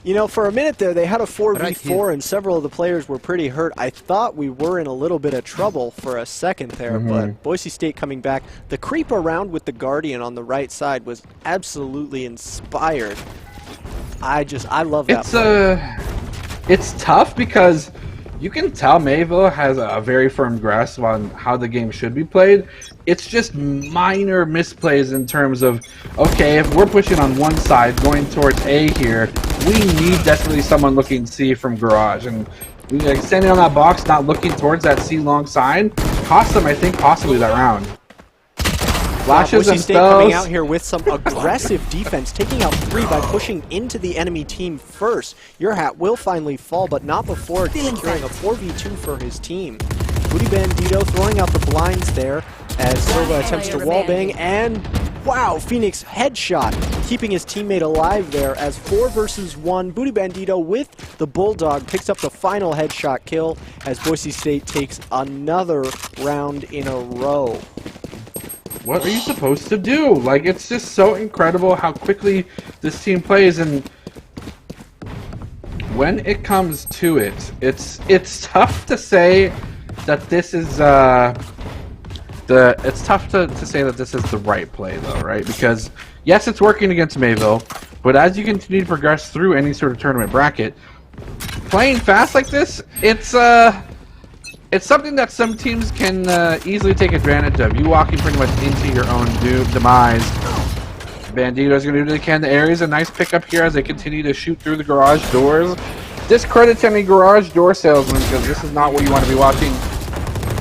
You know, for a minute there, they had a 4v4 and several of the players were pretty hurt. I thought we were in a little bit of trouble for a second there, but Boise State coming back. The creep around with the Guardian on the right side was absolutely inspired. I love that. It's tough because you can tell Mayville has a very firm grasp on how the game should be played. It's just minor misplays in terms of, okay, if we're pushing on one side, going towards A here, we need desperately someone looking C from Garage. And we like standing on that box, not looking towards that C long side, cost them, I think, possibly that round. Flashes Boise State coming out here with some aggressive defense, taking out 3 by pushing into the enemy team first. Your hat will finally fall, but not before securing a 4v2 for his team. Booty Bandito throwing out the blinds there as Silva attempts to wallbang, and wow, Phoenix headshot, keeping his teammate alive there as 4 versus 1. Booty Bandito with the Bulldog picks up the final headshot kill as Boise State takes another round in a row. What are you supposed to do? Like, it's just so incredible how quickly this team plays, and when it comes to it, it's tough to say that this is it's tough to say that this is the right play though, right? Because yes, it's working against Mayville, but as you continue to progress through any sort of tournament bracket, playing fast like this, it's something that some teams can easily take advantage of. You walking pretty much into your own demise. Bandito's going to do what they can. The area is a nice pickup here as they continue to shoot through the garage doors. Discredit any garage door salesman because this is not what you want to be watching.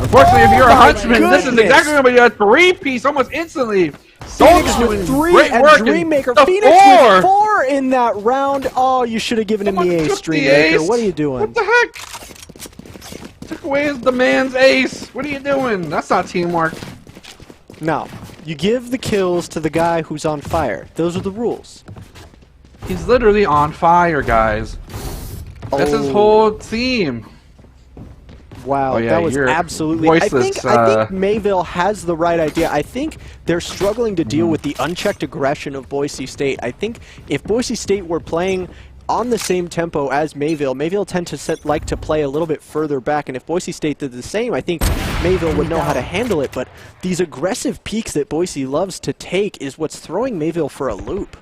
Unfortunately, if you're a huntsman, this is exactly going to be a 3-piece almost instantly. Phoenix with 3 and Dreammaker. Phoenix with 4 in that round. Oh, you should have given him the ace, Dreammaker. What are you doing? What the heck? Took away the man's ace. What are you doing? That's not teamwork. No. You give the kills to the guy who's on fire. Those are the rules. He's literally on fire, guys. That's his whole team. Wow, that was absolutely... voiceless, I think Mayville has the right idea. I think they're struggling to deal with the unchecked aggression of Boise State. I think if Boise State were playing on the same tempo as Mayville, Mayville tend to like to play a little bit further back, and if Boise State did the same, I think Mayville would know how to handle it, but these aggressive peaks that Boise loves to take is what's throwing Mayville for a loop.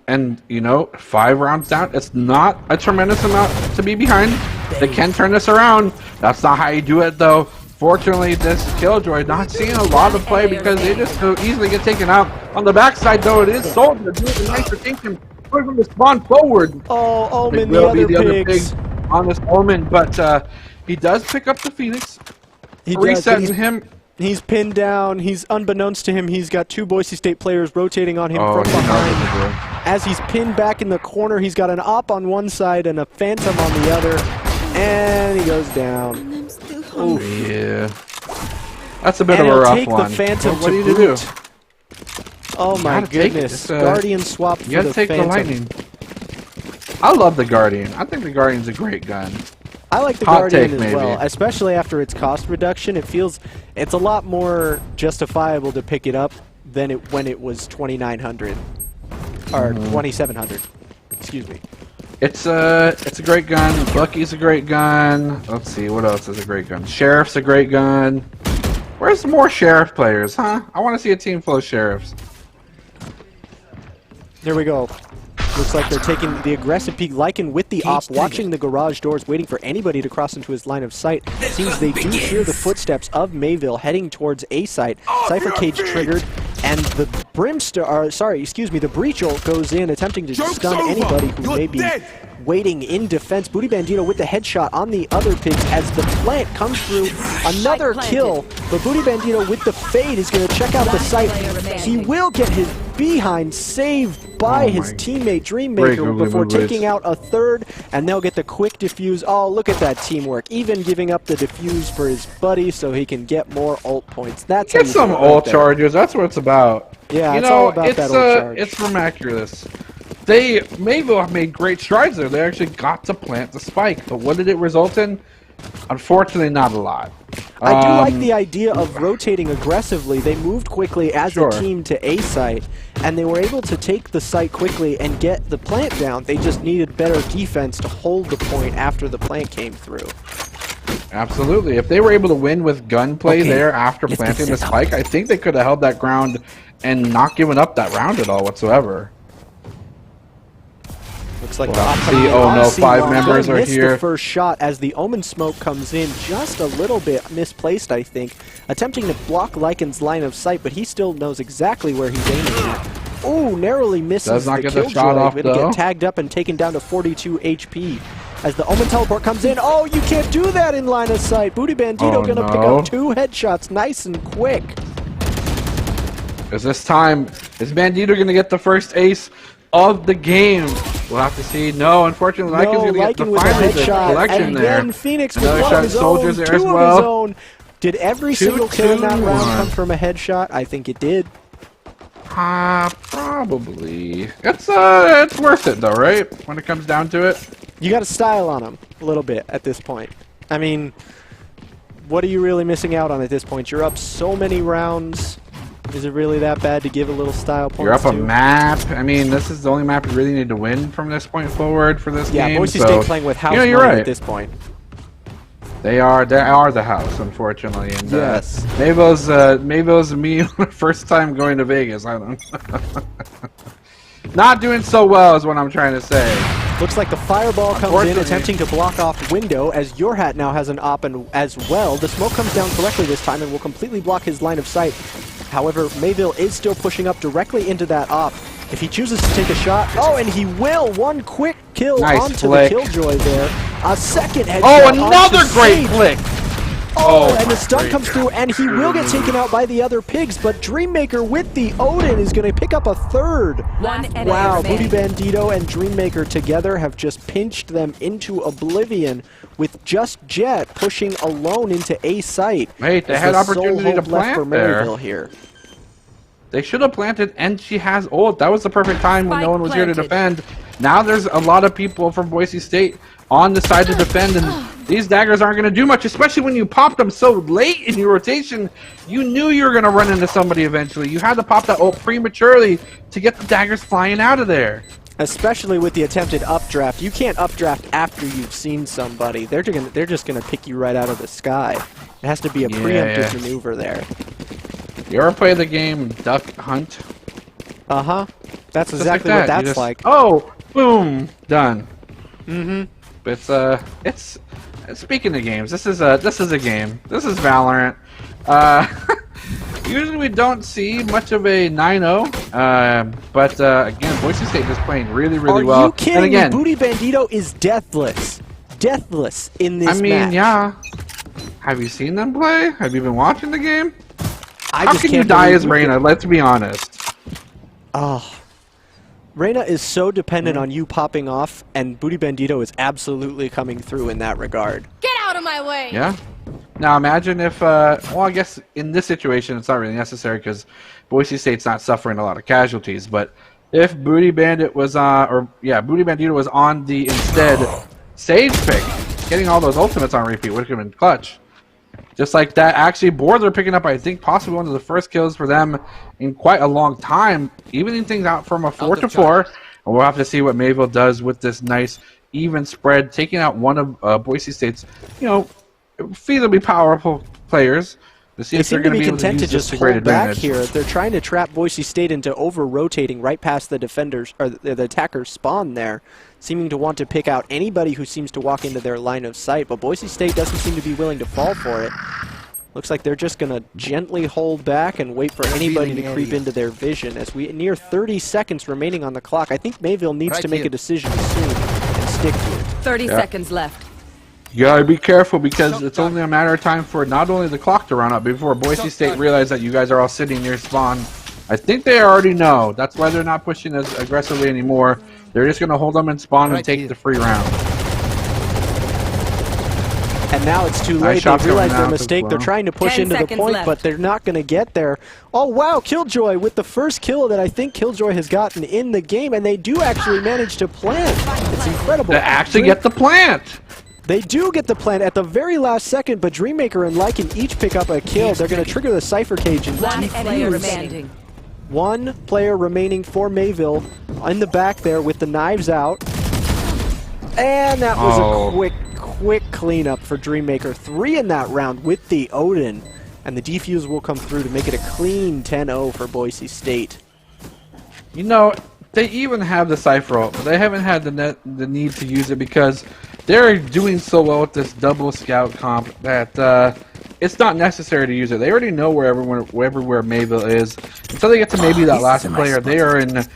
And, you know, 5 rounds down, it's not a tremendous amount to be behind. They can turn this around. That's not how you do it, though. Fortunately, this Killjoy not seeing a lot of play because they just so easily get taken out. On the backside, though, it is Soldier doing a nice rotation. Pushing the spawn forward. Oh, Omen, the other pigs. On this Omen, but he does pick up the Phoenix. Resetting him. He's pinned down. He's unbeknownst to him. He's got 2 Boise State players rotating on him from behind. As he's pinned back in the corner, he's got an op on one side and a phantom on the other, and he goes down. Oh yeah, that's a bit of a rough one. The phantom what do you do? Oh my goodness! Guardian swap for the Phantom. The Lightning. I love the Guardian. I think the Guardian's a great gun. I like the Guardian as well, especially after its cost reduction. It feels it's a lot more justifiable to pick it up than when it was 2,900 or 2,700. Excuse me. It's a great gun. Bucky's a great gun. Let's see, what else is a great gun? Sheriff's a great gun. Where's more Sheriff players, huh? I want to see a team full of Sheriffs. There we go. Looks like they're taking the aggressive peek. Lycan with the op, watching the garage doors, waiting for anybody to cross into his line of sight. Seems they do hear the footsteps of Mayville heading towards A site. Cypher Cage triggered, and the the Breachel goes in, attempting to stun anybody who may be waiting in defense. Booty Bandito with the headshot on the other pigs as the plant comes through. Another kill, but Booty Bandito with the fade is going to check out the site. He will get his behind, saved by his teammate Dreammaker before taking out a third, and they'll get the quick defuse. Oh, look at that teamwork. Even giving up the defuse for his buddy so he can get more ult points. That's Get some ult charges. That's what it's about. Yeah, you it's know, all about that ult charge. It's miraculous. Mayville have made great strides there. They actually got to plant the spike, but what did it result in? Unfortunately, not a lot. I do like the idea of rotating aggressively. They moved quickly as a team to A site, and they were able to take the site quickly and get the plant down. They just needed better defense to hold the point after the plant came through. Absolutely. If they were able to win with gunplay there after planting the spike, I think they could have held that ground and not given up that round at all whatsoever. Looks like oh no, 5 members are here. The first shot as the Omen smoke comes in, just a little bit misplaced, I think. Attempting to block Lycan's line of sight, but he still knows exactly where he's aiming at. Oh, narrowly misses Does not the get the killjoy. shot off, It'll though. get tagged up and taken down to 42 HP. As the Omen teleport comes in, oh, you can't do that in line of sight. Booty Bandito gonna pick up 2 headshots nice and quick. Is Bandito gonna get the first ace of the game? We'll have to see. No, unfortunately, Lycan's gonna get the final collection and there. then Phoenix with Another one shot of his Soldiers own, there as 2 of well. his own. Did every single kill in that round come from a headshot? I think it did. Probably. It's worth it though, right? When it comes down to it. You got a style on him a little bit at this point. I mean, what are you really missing out on at this point? You're up so many rounds. Is it really that bad to give a little style points? You're up a map. I mean, this is the only map you really need to win from this point forward for this game. Yeah, Boise State playing with house money at this point. They are the house, unfortunately. And yes. Mayville's me first time going to Vegas. I don't know. Not doing so well is what I'm trying to say. Looks like the fireball comes in, attempting to block off window, as Your Hat now has an op as well. The smoke comes down correctly this time and will completely block his line of sight. However, Mayville is still pushing up directly into that op. If he chooses to take a shot, oh, and he will! One quick kill onto the killjoy there. A second headshot. Oh, another great flick! Oh, and the stun comes through, and he will get taken out by the other pigs, but Dreammaker with the Odin is going to pick up a third. Wow, Booty Bandito and Dreammaker together have just pinched them into oblivion, with just Jet pushing alone into A site. Wait, they had opportunity to plant there. Here. They should have planted, and she has ult. That was the perfect time when no one was here to defend. Now there's a lot of people from Boise State on the side to defend, and these daggers aren't going to do much, especially when you popped them so late in your rotation. You knew you were going to run into somebody eventually. You had to pop that ult prematurely to get the daggers flying out of there. Especially with the attempted updraft. You can't updraft after you've seen somebody. They're just going to pick you right out of the sky. It has to be a preemptive maneuver there. You ever play the game Duck Hunt? Uh-huh. That's exactly what that's like. Oh, boom, done. Mm-hmm. It's speaking of games, this is a game. This is Valorant. Usually we don't see much of a 9-0, but again, Boise State is playing really well. Are you kidding me? Again, Booty Bandito is deathless in this match. I mean, yeah. Have you seen them play? Have you been watching the game? How can you die as Reyna? Let's be honest. Oh. Reyna is so dependent on you popping off, and Booty Bandito is absolutely coming through in that regard. Get out of my way! Yeah. Now imagine if, well, I guess in this situation it's not really necessary because Boise State's not suffering a lot of casualties. But if Booty Bandit was, Booty Bandito was on the instead Sage pick, getting all those ultimates on repeat would have been clutch. Just like that, actually, Boards picking up, I think, possibly one of the first kills for them in quite a long time, evening things out from a 4-4. And we'll have to see what Mayville does with this nice even spread, taking out one of Boise State's, feasibly powerful players. They seem to be content to just hold back here. They're trying to trap Boise State into over-rotating right past the defenders, or the attacker's spawn there, seeming to want to pick out anybody who seems to walk into their line of sight, but Boise State doesn't seem to be willing to fall for it. Looks like they're just going to gently hold back and wait for anybody to creep into their vision. As we near 30 seconds remaining on the clock, I think Mayville needs to make a decision soon and stick to it. 30 seconds left. You gotta be careful because it's only a matter of time for not only the clock to run up before Boise State realize that you guys are all sitting near spawn I think they already know. That's why they're not pushing as aggressively anymore. They're just going to hold them in spawn and take the free round. And now it's too late. They realize their mistake. They're trying to push into the point, but they're not going to get there. Oh, wow, Killjoy with the first kill that I think Killjoy has gotten in the game, and they do actually manage to plant. It's incredible. They actually get the plant. They do get the plant at the very last second, but Dreammaker and Lycan each pick up a kill. They're going to trigger the Cypher Cage and defuse. One player remaining for Mayville in the back there with the knives out. And that was a quick cleanup for Dreammaker. 3 in that round with the Odin. And the defuse will come through to make it a clean 10-0 for Boise State. You know, they even have the Cypher ult, but they haven't had the need to use it because they're doing so well with this double scout comp that it's not necessary to use it. They already know where everywhere Mayville is. Until they get to maybe that last player, they are in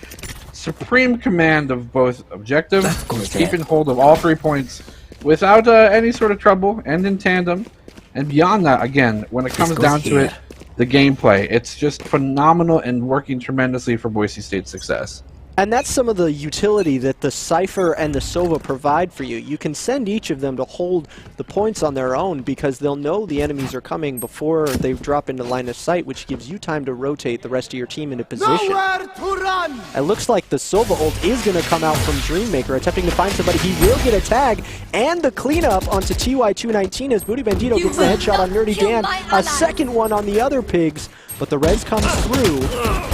supreme command of both objective, keeping hold of all 3 points without any sort of trouble, and in tandem. And beyond that, again, when it comes down to it, the gameplay, it's just phenomenal and working tremendously for Boise State's success. And that's some of the utility that the Cypher and the Sova provide for you. You can send each of them to hold the points on their own because they'll know the enemies are coming before they drop into line of sight, which gives you time to rotate the rest of your team into position. Nowhere to run! It looks like the Sova ult is going to come out from Dreammaker, attempting to find somebody. He will get a tag, and the cleanup onto TY219 as Booty Bandito gets the headshot on Nerdy Dan. A second one on the other pigs. But the res comes through,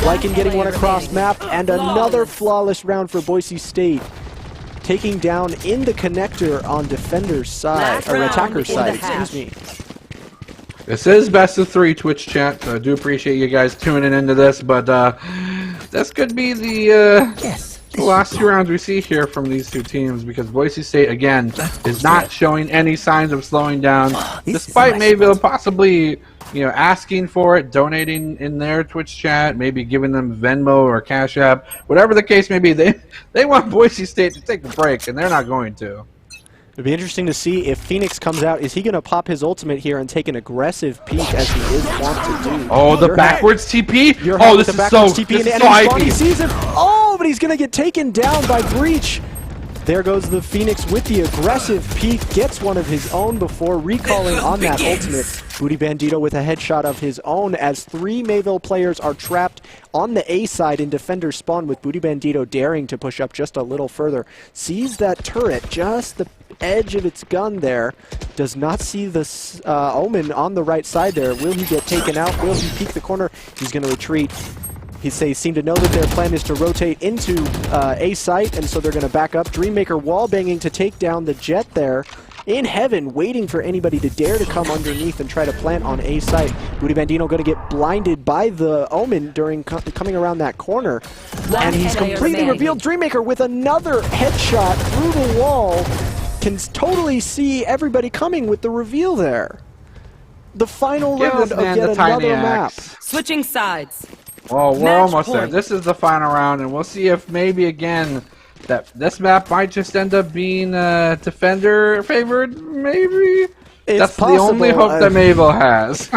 Lycan getting one across map, and another flawless round for Boise State. Taking down in the connector on defender's side, or attacker's side, excuse me. This is best of 3 Twitch chat, so I do appreciate you guys tuning into this, but this could be the last 2 rounds we see here from these 2 teams because Boise State, again, is not showing any signs of slowing down, despite Mayville possibly asking for it, donating in their Twitch chat, maybe giving them Venmo or Cash App, whatever the case may be. They want Boise State to take a break, and they're not going to. It'd be interesting to see if Phoenix comes out. Is he going to pop his ultimate here and take an aggressive peek as he is wont to do? Oh, the backwards TP? Oh, this is so hypey. Sees him. Oh, but he's going to get taken down by Breach. There goes the Phoenix with the aggressive peek, gets one of his own before recalling on that ultimate. Booty Bandito with a headshot of his own as 3 Mayville players are trapped on the A side in defender spawn with Booty Bandito daring to push up just a little further. Sees that turret, just the edge of its gun there. Does not see the Omen on the right side there. Will he get taken out? Will he peek the corner? He's going to retreat. He seem to know that their plan is to rotate into A site, and so they're going to back up. Dreammaker wallbanging to take down the Jet there. In heaven, waiting for anybody to dare to come underneath and try to plant on A site. Booty Bandito going to get blinded by the Omen during coming around that corner. And he's completely revealed. Dreammaker with another headshot through the wall. Can totally see everybody coming with the reveal there. The final round of yet another map. Switching sides. Oh, we're almost there. This is the final round, and we'll see if maybe again that this map might just end up being defender favored. Maybe that's possible. The only hope that Mayville has.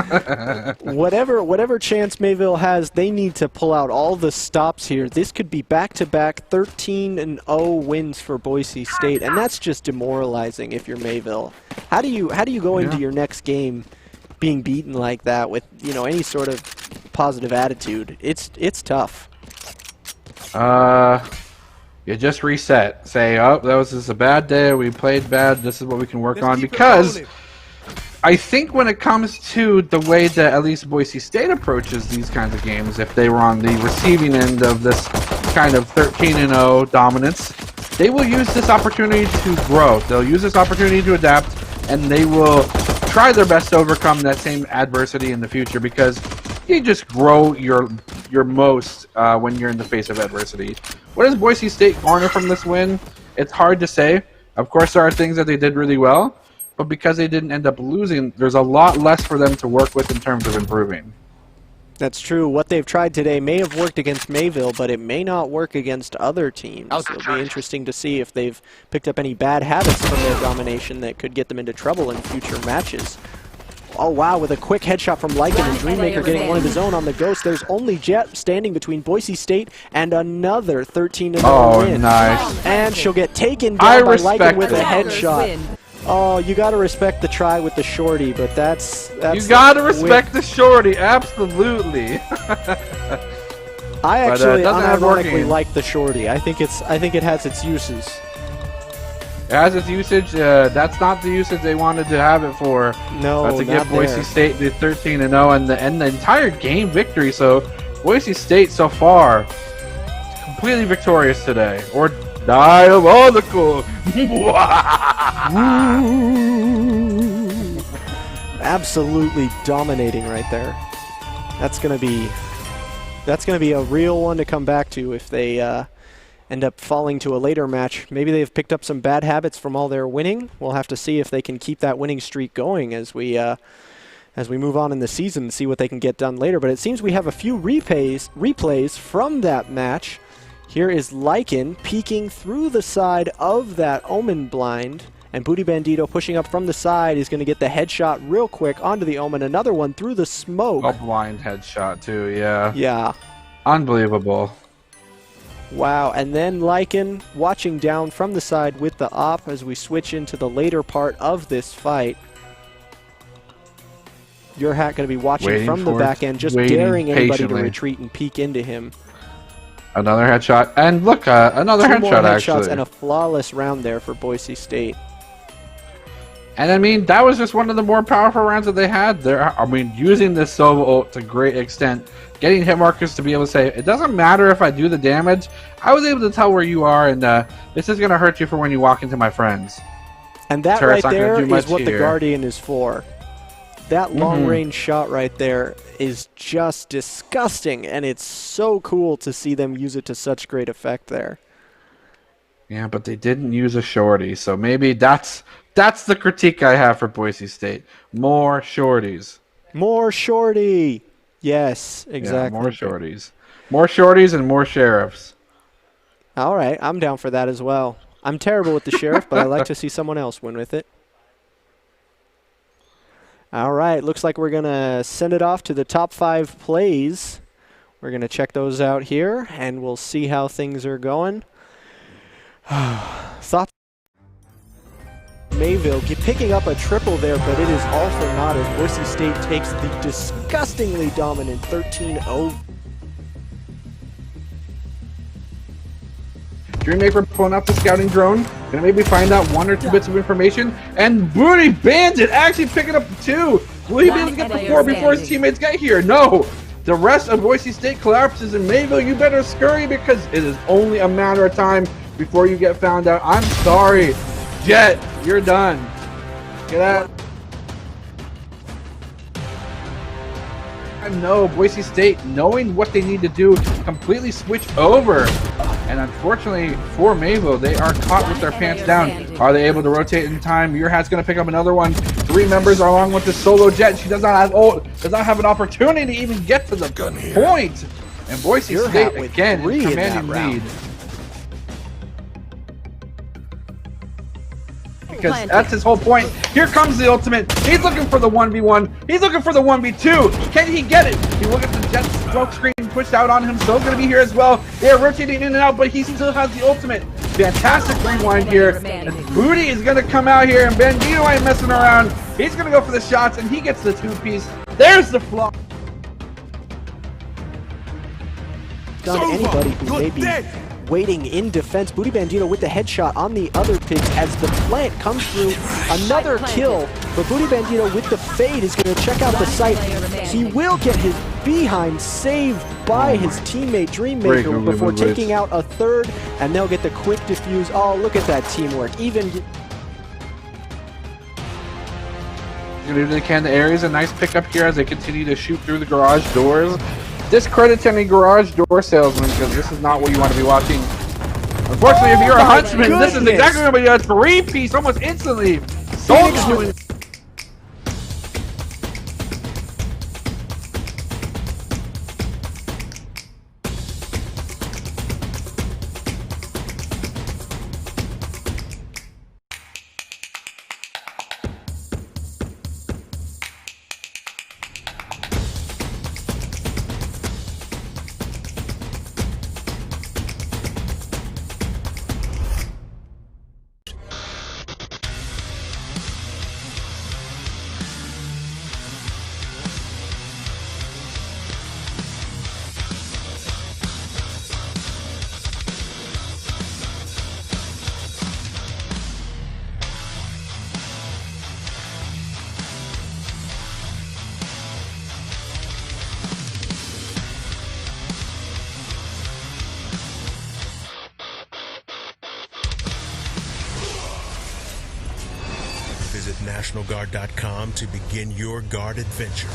whatever chance Mayville has, they need to pull out all the stops here. This could be back-to-back 13-0 wins for Boise State, and that's just demoralizing if you're Mayville. How do you go into your next game being beaten like that with any sort of positive attitude? It's tough. You just reset. Say, oh, that was just a bad day. We played bad. This is what we can work on. Because I think when it comes to the way that at least Boise State approaches these kinds of games, if they were on the receiving end of this kind of 13-0 dominance, they will use this opportunity to grow. They'll use this opportunity to adapt, and they will try their best to overcome that same adversity in the future because you just grow your most when you're in the face of adversity. What does Boise State garner from this win? It's hard to say. Of course, there are things that they did really well, but because they didn't end up losing, there's a lot less for them to work with in terms of improving. That's true. What they've tried today may have worked against Mayville, but it may not work against other teams. It'll be interesting to see if they've picked up any bad habits from their domination that could get them into trouble in future matches. Oh, wow, with a quick headshot from Lycan and Dreammaker getting one of his own on the Ghost. There's only Jet standing between Boise State and another 13-0 win. Oh, nice. And she'll get taken down by Lycan with a headshot. Win. Oh, you got to respect the try with the shorty, but that's You gotta respect the shorty, absolutely. I actually doesn't have unironically working. like the shorty. I think it has its uses. As its usage, that's not the usage they wanted to have it for. No, to not give Boise there. State the 13-0 and the entire game victory. So Boise State so far completely victorious today, or diabolical. Absolutely dominating right there. That's gonna be a real one to come back to if they end up falling to a later match. Maybe they've picked up some bad habits from all their winning. We'll have to see if they can keep that winning streak going as we move on in the season and see what they can get done later. But it seems we have a few replays from that match. Here is Lycan peeking through the side of that Omen blind, and Booty Bandito pushing up from the side is going to get the headshot real quick onto the Omen. Another one through the smoke. A blind headshot too, yeah. Yeah. Unbelievable. Wow, and then Lycan watching down from the side with the op as we switch into the later part of this fight. Your Hat going to be watching from the back end, just daring anybody to retreat and peek into him. Another headshot, and look, another Two more headshot headshots actually. and a flawless round there for Boise State. And I mean, that was just one of the more powerful rounds that they had there. I mean, using this Sova ult to great extent, getting hit markers to be able to say, it doesn't matter if I do the damage. I was able to tell where you are, and this is going to hurt you for when you walk into my friends. And that Turret's right not gonna there do is much what the here. Guardian is for. That long-range shot right there is just disgusting, and it's so cool to see them use it to such great effect there. Yeah, but they didn't use a shorty, so maybe that's the critique I have for Boise State. More shorties. More shorty! Yes, exactly. Yeah, more shorties. More shorties and more sheriffs. All right, I'm down for that as well. I'm terrible with the sheriff, but I like to see someone else win with it. All right, looks like we're going to send it off to the top 5 plays. We're going to check those out here, and we'll see how things are going. Thoughts? Mayville picking up a triple there, but it is all for naught as Boise State takes the disgustingly dominant 13-0. Dreammaker pulling out the scouting drone, gonna maybe find out 1 or 2 bits of information, and Booty Bandit actually picking up 2. Will he be able to get the 4 before his teammates get here? No! The rest of Boise State collapses, and Mayville, you better scurry because it is only a matter of time before you get found out. I'm sorry. Jet, you're done. Get out. I know Boise State, knowing what they need to do, completely switch over. And unfortunately for Mayville, they are caught with their pants down. Are they able to rotate in time? Your Hat's going to pick up another one. 3 members are along with the solo Jet. She does not have does not have an opportunity to even get to the point. And Boise State again in commanding lead. Because that's his whole point. Here comes the ultimate. He's looking for the 1v1. He's looking for the 1v2. Can he get it? You look at the Jet smoke screen pushed out on him. So's going to be here as well. They're rotating in and out, but he still has the ultimate. Fantastic rewind here. And Booty is going to come out here, and Bandito ain't messing around. He's going to go for the shots, and he gets the 2-piece. There's the flaw. Anybody who may be waiting in defense. Booty Bandito with the headshot on the other pigs as the plant comes through. Another kill, but Booty Bandito with the fade is going to check out the site. He will get his behind saved by his teammate Dreammaker before taking out a third, and they'll get the quick defuse. Oh, look at that teamwork. Even Gonna do the can. The area is a nice pickup here as they continue to shoot through the garage doors. Discredit to any garage door salesman because this is not what you want to be watching. Unfortunately, if you're a huntsman, this is exactly going to be a 3-piece almost instantly. Phoenix doing. Visit NationalGuard.com to begin your guard adventure.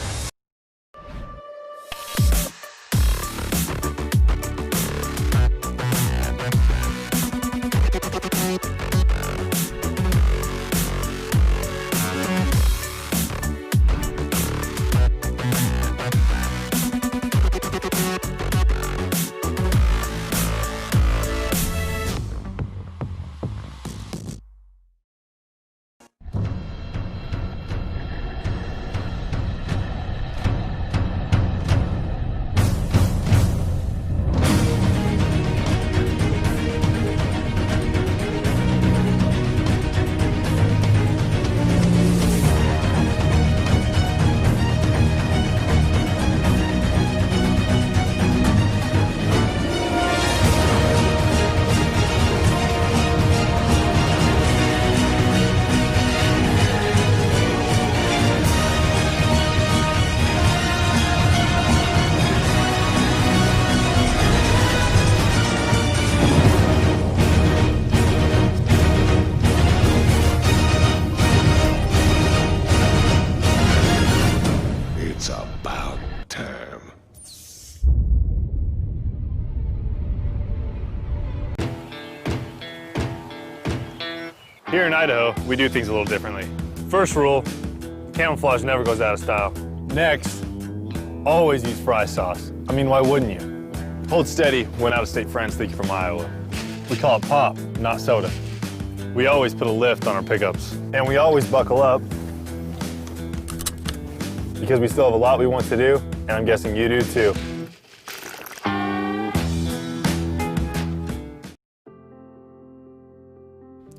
Here in Idaho, we do things a little differently. First rule, camouflage never goes out of style. Next, always use fry sauce. I mean, why wouldn't you? Hold steady when out-of-state friends think you're from Iowa. We call it pop, not soda. We always put a lift on our pickups. And we always buckle up because we still have a lot we want to do, and I'm guessing you do too.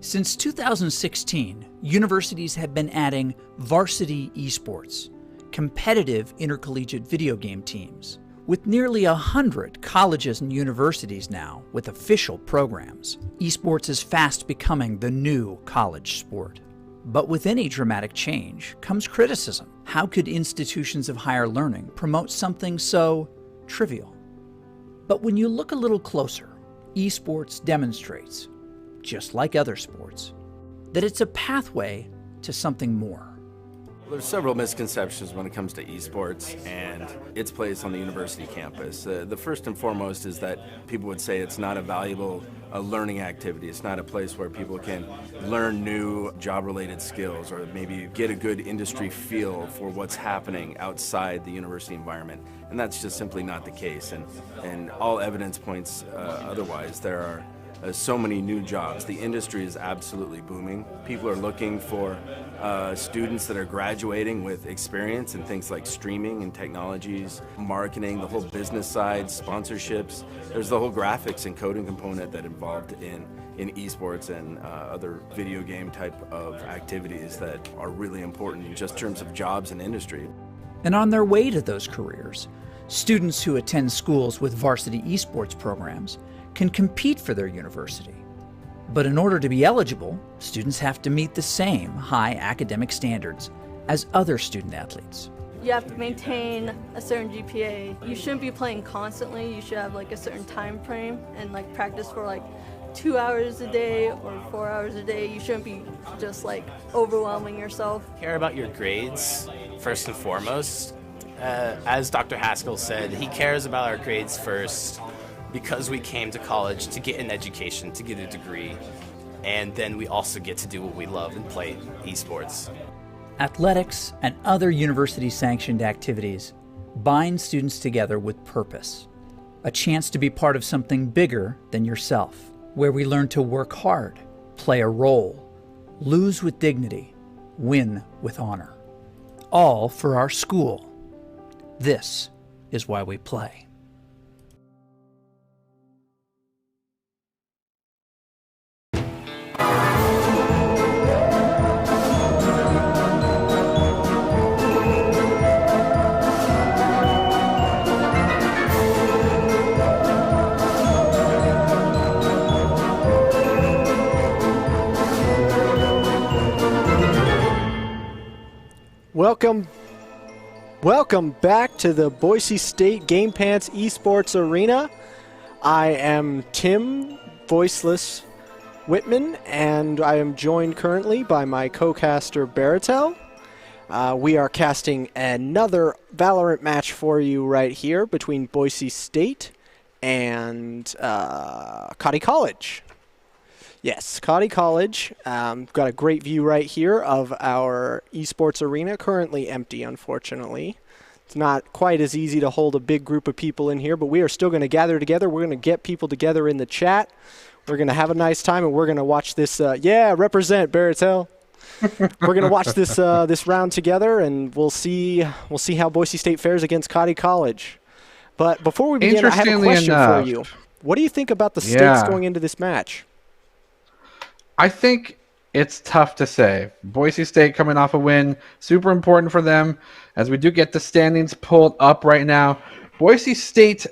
Since 2016, universities have been adding varsity esports, competitive intercollegiate video game teams, with nearly 100 colleges and universities now with official programs. Esports is fast becoming the new college sport. But with any dramatic change comes criticism. How could institutions of higher learning promote something so trivial? But when you look a little closer, esports demonstrates, just like other sports, that it's a pathway to something more. There's several misconceptions when it comes to esports and its place on the university campus. The first and foremost is that people would say it's not a valuable learning activity. It's not a place where people can learn new job-related skills or maybe get a good industry feel for what's happening outside the university environment. And that's just simply not the case. And all evidence points otherwise. There are so many new jobs. The industry is absolutely booming. People are looking for students that are graduating with experience in things like streaming and technologies, marketing, the whole business side, sponsorships. There's the whole graphics and coding component that involved in esports and other video game type of activities that are really important in just terms of jobs and industry. And on their way to those careers, students who attend schools with varsity esports programs can compete for their university. But in order to be eligible, students have to meet the same high academic standards as other student athletes. You have to maintain a certain GPA. You shouldn't be playing constantly. You should have like a certain time frame and like practice for like 2 hours a day or 4 hours a day. You shouldn't be just like overwhelming yourself. Care about your grades first and foremost. As Dr. Haskell said, he cares about our grades first because we came to college to get an education, to get a degree, and then we also get to do what we love and play esports. Athletics and other university-sanctioned activities bind students together with purpose, a chance to be part of something bigger than yourself, where we learn to work hard, play a role, lose with dignity, win with honor, all for our school. This is why we play. Welcome back to the Boise State Game Pants Esports Arena. I am Tim, voiceless, Whitman, and I am joined currently by my co-caster Baratel. We are casting another Valorant match for you right here between Boise State and Cotty College. Yes, Cotty College. Got a great view right here of our esports arena, currently empty, unfortunately. It's not quite as easy to hold a big group of people in here, but we are still going to gather together. We're going to get people together in the chat. We're going to have a nice time, and we're going to watch this. Represent, Baratel. We're going to watch this this round together, and we'll see how Boise State fares against Cotty College. But before we begin, I have a question for you. What do you think about the stakes going into this match? I think it's tough to say. Boise State coming off a win, super important for them, as we do get the standings pulled up right now. Boise State,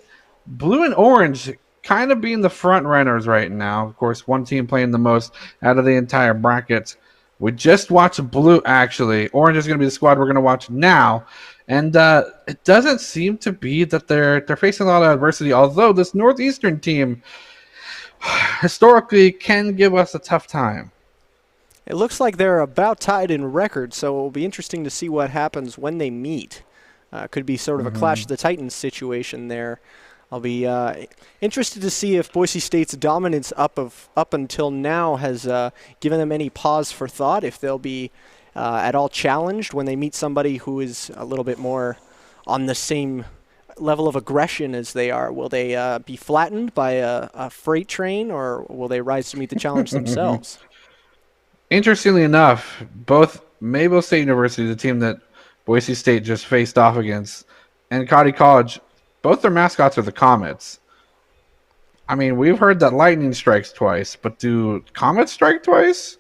blue and orange, kind of being the front runners right now. Of course, one team playing the most out of the entire bracket. We just watched blue, actually. Orange is going to be the squad we're going to watch now. And it doesn't seem to be that they're facing a lot of adversity, although this Northeastern team historically can give us a tough time. It looks like they're about tied in record, so it will be interesting to see what happens when they meet. Could be sort of a Clash of the Titans situation there. I'll be interested to see if Boise State's dominance up until now has given them any pause for thought, if they'll be at all challenged when they meet somebody who is a little bit more on the same level of aggression as they are. Will they be flattened by a freight train, or will they rise to meet the challenge themselves? Interestingly enough, both Mayville State University, the team that Boise State just faced off against, and Cotty College, both their mascots are the Comets. I mean, we've heard that lightning strikes twice, but do comets strike twice?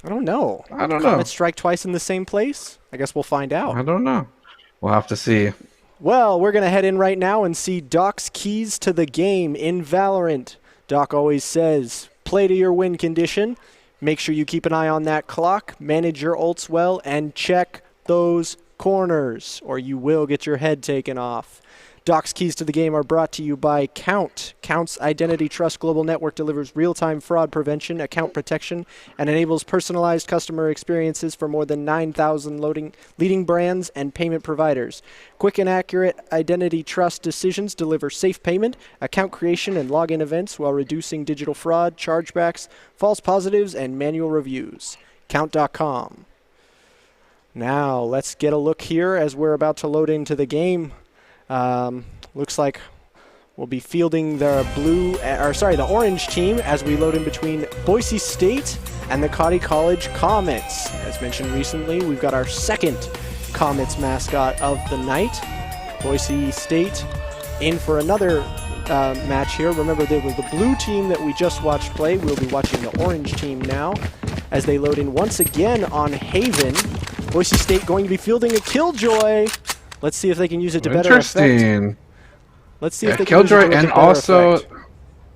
I don't know. I don't know. Comets strike twice in the same place? I guess we'll find out. I don't know. We'll have to see. Well, we're going to head in right now and see Doc's keys to the game in Valorant. Doc always says, play to your win condition. Make sure you keep an eye on that clock, manage your ults well, and check those corners, or you will get your head taken off. Doc's keys to the game are brought to you by Count. Count's Identity Trust Global Network delivers real-time fraud prevention, account protection, and enables personalized customer experiences for more than 9,000 leading brands and payment providers. Quick and accurate identity trust decisions deliver safe payment, account creation, and login events while reducing digital fraud, chargebacks, false positives, and manual reviews. Count.com. Now, let's get a look here as we're about to load into the game. Looks like we'll be fielding the orange team as we load in between Boise State and the Cotty College Comets. As mentioned recently, we've got our second Comets mascot of the night. Boise State in for another match here. Remember, there was the blue team that we just watched play. We'll be watching the orange team now as they load in once again on Haven. Boise State going to be fielding a Killjoy. Let's see if they can use it to better effect. Let's see if they can use it to better also effect.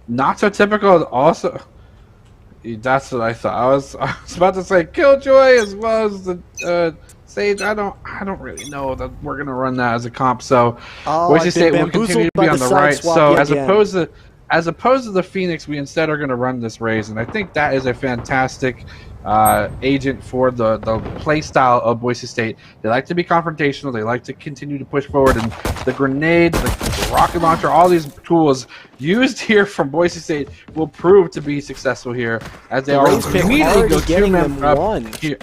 Not so typical. Also, that's what I thought. I was about to say Killjoy as well as the Sage. I don't really know that we're gonna run that as a comp. So Boise State will continue to be on the right. So as opposed to the Phoenix, we instead are gonna run this Raze, and I think that is a fantastic agent for the play style of Boise State. They like to be confrontational. They like to continue to push forward, and the grenade, the rocket launcher, all these tools used here from Boise State will prove to be successful here, as they are immediately go two-man up here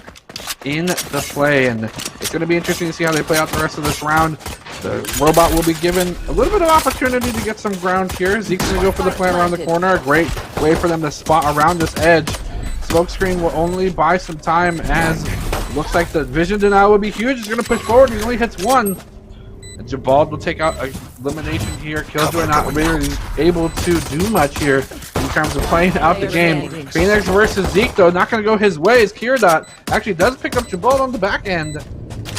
in the play. And it's going to be interesting to see how they play out the rest of this round. The robot will be given a little bit of opportunity to get some ground here. Zeke's going to go for the plant around the corner. A great way for them to spot around this edge. Smokescreen will only buy some time, as looks like the vision denial will be huge. He's going to push forward. He only hits one. And Jabald will take out elimination here. Killjoy not really able to do much here in terms of playing out the game. Phoenix versus Zeke, though, not going to go his way, as Kiradot actually does pick up Jabald on the back end.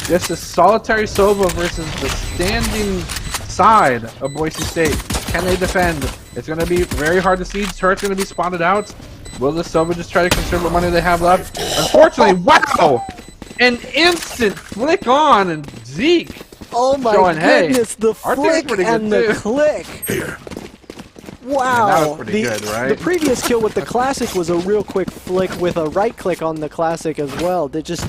Just a solitary Sova versus the standing side of Boise State. Can they defend? It's going to be very hard to see. Turret's going to be spotted out. Will the Sova just try to conserve what money they have left? Unfortunately, wow! An instant flick on, and Zeke oh my showing, goodness, hey, the flick and the click. Here. Wow. that was pretty good, right? The previous kill with the Classic was a real quick flick with a right click on the Classic as well. They're just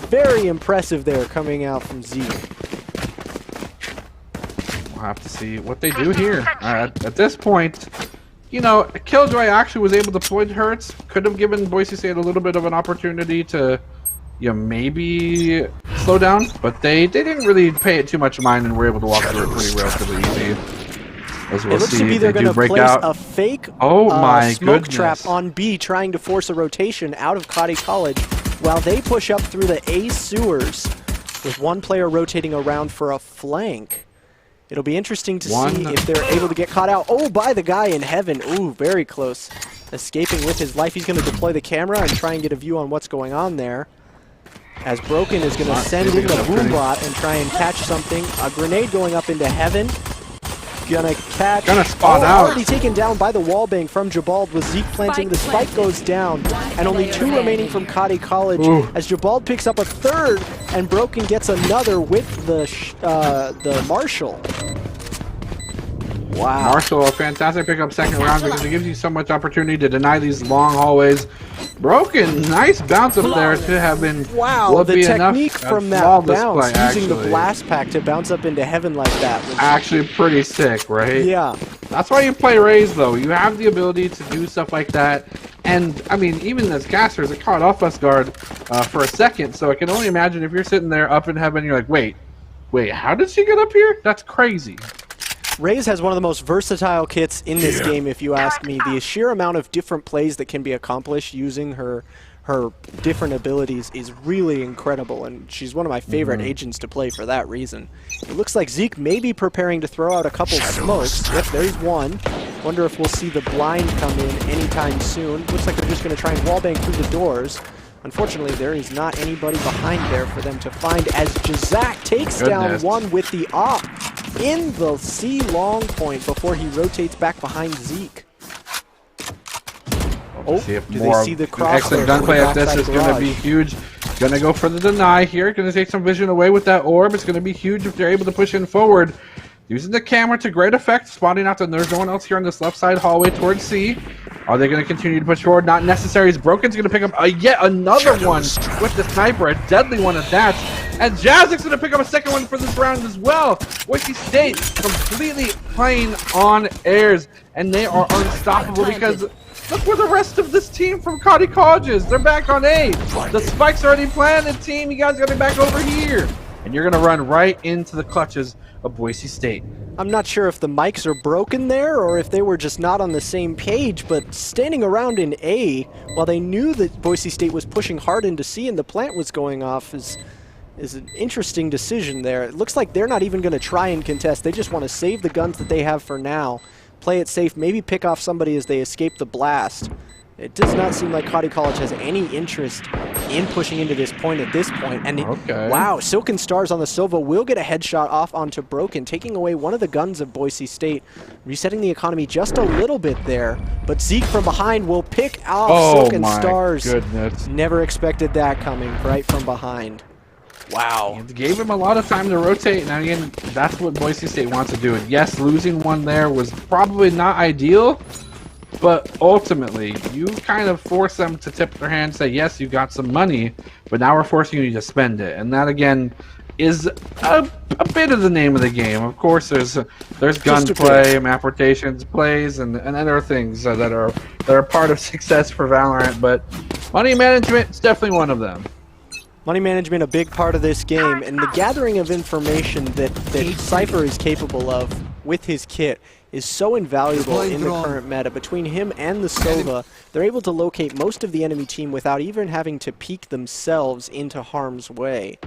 very impressive there coming out from Zeke. We'll have to see what they do here. At this point, you know, Killjoy actually was able to point Hurts. Could have given Boise State a little bit of an opportunity to, you know, maybe slow down, but they didn't really pay it too much mind and were able to walk through it pretty relatively easy. As we'll It looks see, to be they're going to place out. a fake my smoke goodness. trap on B, trying to force a rotation out of Cotty College, while they push up through the A sewers with one player rotating around for a flank. It'll be interesting to see if they're able to get caught out. Oh, by the guy in heaven. Ooh, very close. Escaping with his life. He's going to deploy the camera and try and get a view on what's going on there. As Broken is going to send in the boombot and try and catch something. A grenade going up into heaven. Gonna spot out. Already taken down by the wallbang from Jabald with Zeke planting. The spike goes down, and only 2 remaining from Cotty College. As Jabald picks up a third, and Broken gets another with the Marshall. Wow. Marshall, a fantastic pickup second round because it gives you so much opportunity to deny these long hallways. Broken, nice bounce up there to have been. Wow, the technique from that bounce, play, using the blast pack to bounce up into heaven like that, was actually pretty sick, right? Yeah. That's why you play Raze, though. You have the ability to do stuff like that. And, I mean, even as casters, it caught off us guard for a second, so I can only imagine if you're sitting there up in heaven, you're like, wait, how did she get up here? That's crazy. Raze has one of the most versatile kits in this game, if you ask me. The sheer amount of different plays that can be accomplished using her different abilities is really incredible, and she's one of my favorite agents to play for that reason. It looks like Zeke may be preparing to throw out a couple smokes. Yep, there's one. Wonder if we'll see the blind come in anytime soon. Looks like they're just going to try and wallbang through the doors. Unfortunately, there is not anybody behind there for them to find, as Jazak takes down one with the op in the C long point before he rotates back behind Zeke. Oh, do they see the cross? Excellent gunplay at this is going to be huge. Going to go for the deny here. Going to take some vision away with that orb. It's going to be huge if they're able to push in forward. Using the camera to great effect, spotting out that there's no one else here on this left side hallway towards C. Are they going to continue to push forward? Not necessary. Broken's going to pick up yet another one with the sniper, a deadly one at that. And Jazik's going to pick up a second one for this round as well. Boise State completely playing on airs, and they are unstoppable because look where the rest of this team from Cotty College is. They're back on A. The spike's already planted, team. You guys got to be back over here. And you're going to run right into the clutches of Boise State. I'm not sure if the mics are broken there or if they were just not on the same page, but standing around in A while they knew that Boise State was pushing hard into C and the plant was going off is an interesting decision there. It looks like they're not even going to try and contest. They just want to save the guns that they have for now, play it safe, maybe pick off somebody as they escape the blast. It does not seem like Cotty College has any interest in pushing into this point at this point. And wow, Silken Stars on the Silva will get a headshot off onto Broken, taking away one of the guns of Boise State, resetting the economy just a little bit there. But Zeke from behind will pick off Silken Stars. Goodness. Never expected that coming right from behind. Wow. It gave him a lot of time to rotate. Now again, that's what Boise State wants to do. And yes, losing one there was probably not ideal. But ultimately, you kind of force them to tip their hand, say, yes, you got some money, but now we're forcing you to spend it. And that, again, is a bit of the name of the game. Of course, there's gunplay, map rotations, plays, and other things that are part of success for Valorant. But money management is definitely one of them. Money management, a big part of this game, and the gathering of information that Cypher is capable of with his kit is so invaluable in the current meta. Between him and the Sova, they're able to locate most of the enemy team without even having to peek themselves into harm's way,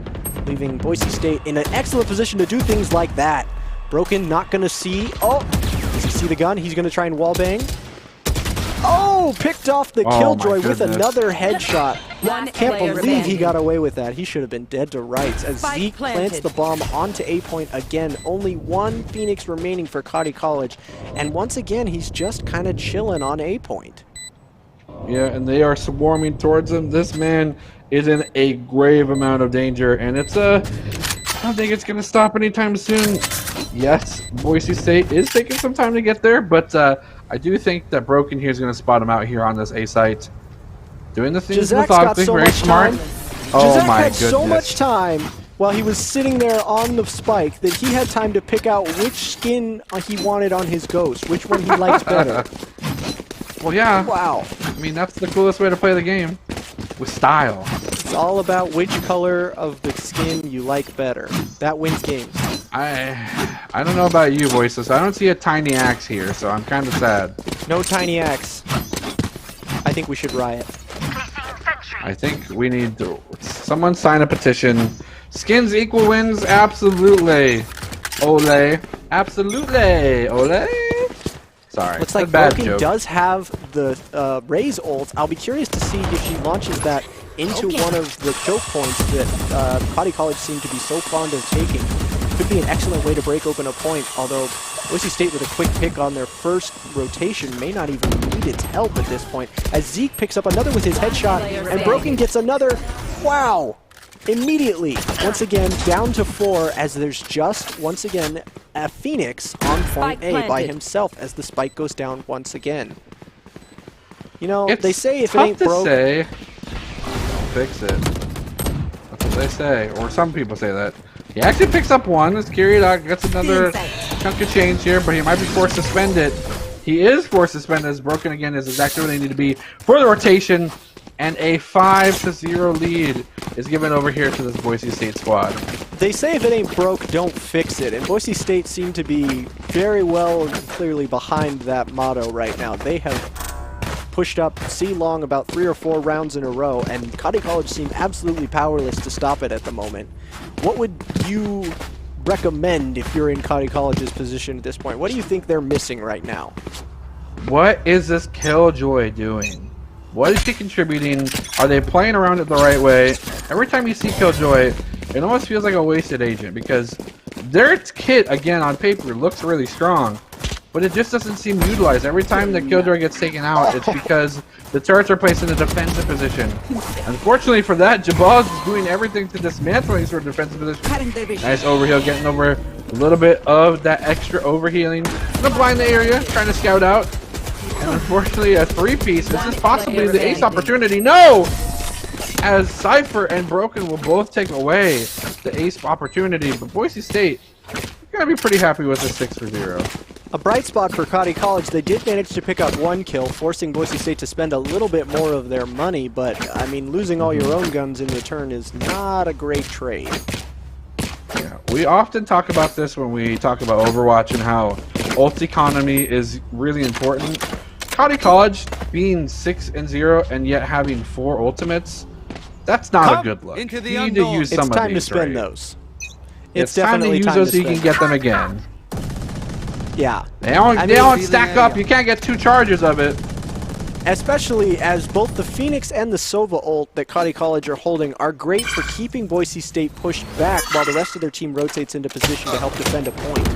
leaving Boise State in an excellent position to do things like that. Broken, not going to see. Oh, does he see the gun? He's going to try and wallbang. Oh, picked off the Killjoy with another headshot. Can't believe he got away with that. He should have been dead to rights. As Zeke plants the bomb onto A point again. Only one Phoenix remaining for Cotty College. And once again, he's just kind of chilling on A point. Yeah, and they are swarming towards him. This man is in a grave amount of danger. And it's I don't think it's going to stop anytime soon. Yes, Boise State is taking some time to get there, but I do think that Broken here is going to spot him out here on this A site. Doing the things methodically, very smart. Oh Jazak my had goodness. so much time while he was sitting there on the spike that he had time to pick out which skin he wanted on his ghost, which one he liked better. Well, yeah. Wow. I mean, that's the coolest way to play the game. With style. It's all about which color of the skin you like better. That wins games. I don't know about you, Voices. I don't see a tiny axe here, so I'm kind of sad. No tiny axe. I think we should riot. I think we need to... Someone sign a petition. Skins equal wins? Absolutely. Ole. Absolutely. Ole. Sorry. Looks like Broken does have the Raise ult. I'll be curious to see if she launches that into one of the choke points that Cotty College seem to be so fond of taking. Could be an excellent way to break open a point, although Boise State with a quick pick on their first rotation may not even need its help at this point. As Zeke picks up another with his headshot, and Broken gets another. Wow! Immediately, once again, down to 4 as there's just, once again, a Phoenix on point A by himself as the spike goes down once again. You know, it's they say if it ain't broke... say, don't fix it. That's what they say. Or some people say that. He actually picks up one as Kyriak gets another chunk of change here, but he might be forced to spend it. He is forced to spend it as Broken again is exactly where they need to be for the rotation. And a 5-0 lead is given over here to this Boise State squad. They say if it ain't broke, don't fix it. And Boise State seem to be very well and clearly behind that motto right now. They have pushed up C-Long about 3 or 4 rounds in a row, and Cotty College seem absolutely powerless to stop it at the moment. What would you recommend if you're in Cotty College's position at this point? What do you think they're missing right now? What is this Killjoy doing? What is he contributing? Are they playing around it the right way? Every time you see Killjoy, it almost feels like a wasted agent because their kit, again, on paper, looks really strong, but it just doesn't seem utilized. Every time that Killjoy gets taken out, it's because the turrets are placed in a defensive position. Unfortunately for that, Jabaz is doing everything to dismantle his defensive position. Nice overheal, getting over a little bit of that extra overhealing. Gonna blind the area, trying to scout out. And unfortunately, a 3-piece. This is possibly the ace opportunity. No! As Cypher and Broken will both take away the ace opportunity, but Boise State gonna be pretty happy with a 6-0. A bright spot for Cotty College. They did manage to pick up 1 kill, forcing Boise State to spend a little bit more of their money, but I mean, losing all your own guns in return is not a great trade. Yeah, we often talk about this when we talk about Overwatch and how ult economy is really important. Cotty College being 6-0 and yet having 4 ultimates, that's not a good look. You need to use some of these. It's time to spend those. It's definitely time to use those so you can get them again. Yeah. They don't stack up. You can't get 2 charges of it. Especially as both the Phoenix and the Sova ult that Cotty College are holding are great for keeping Boise State pushed back while the rest of their team rotates into position to help defend a point.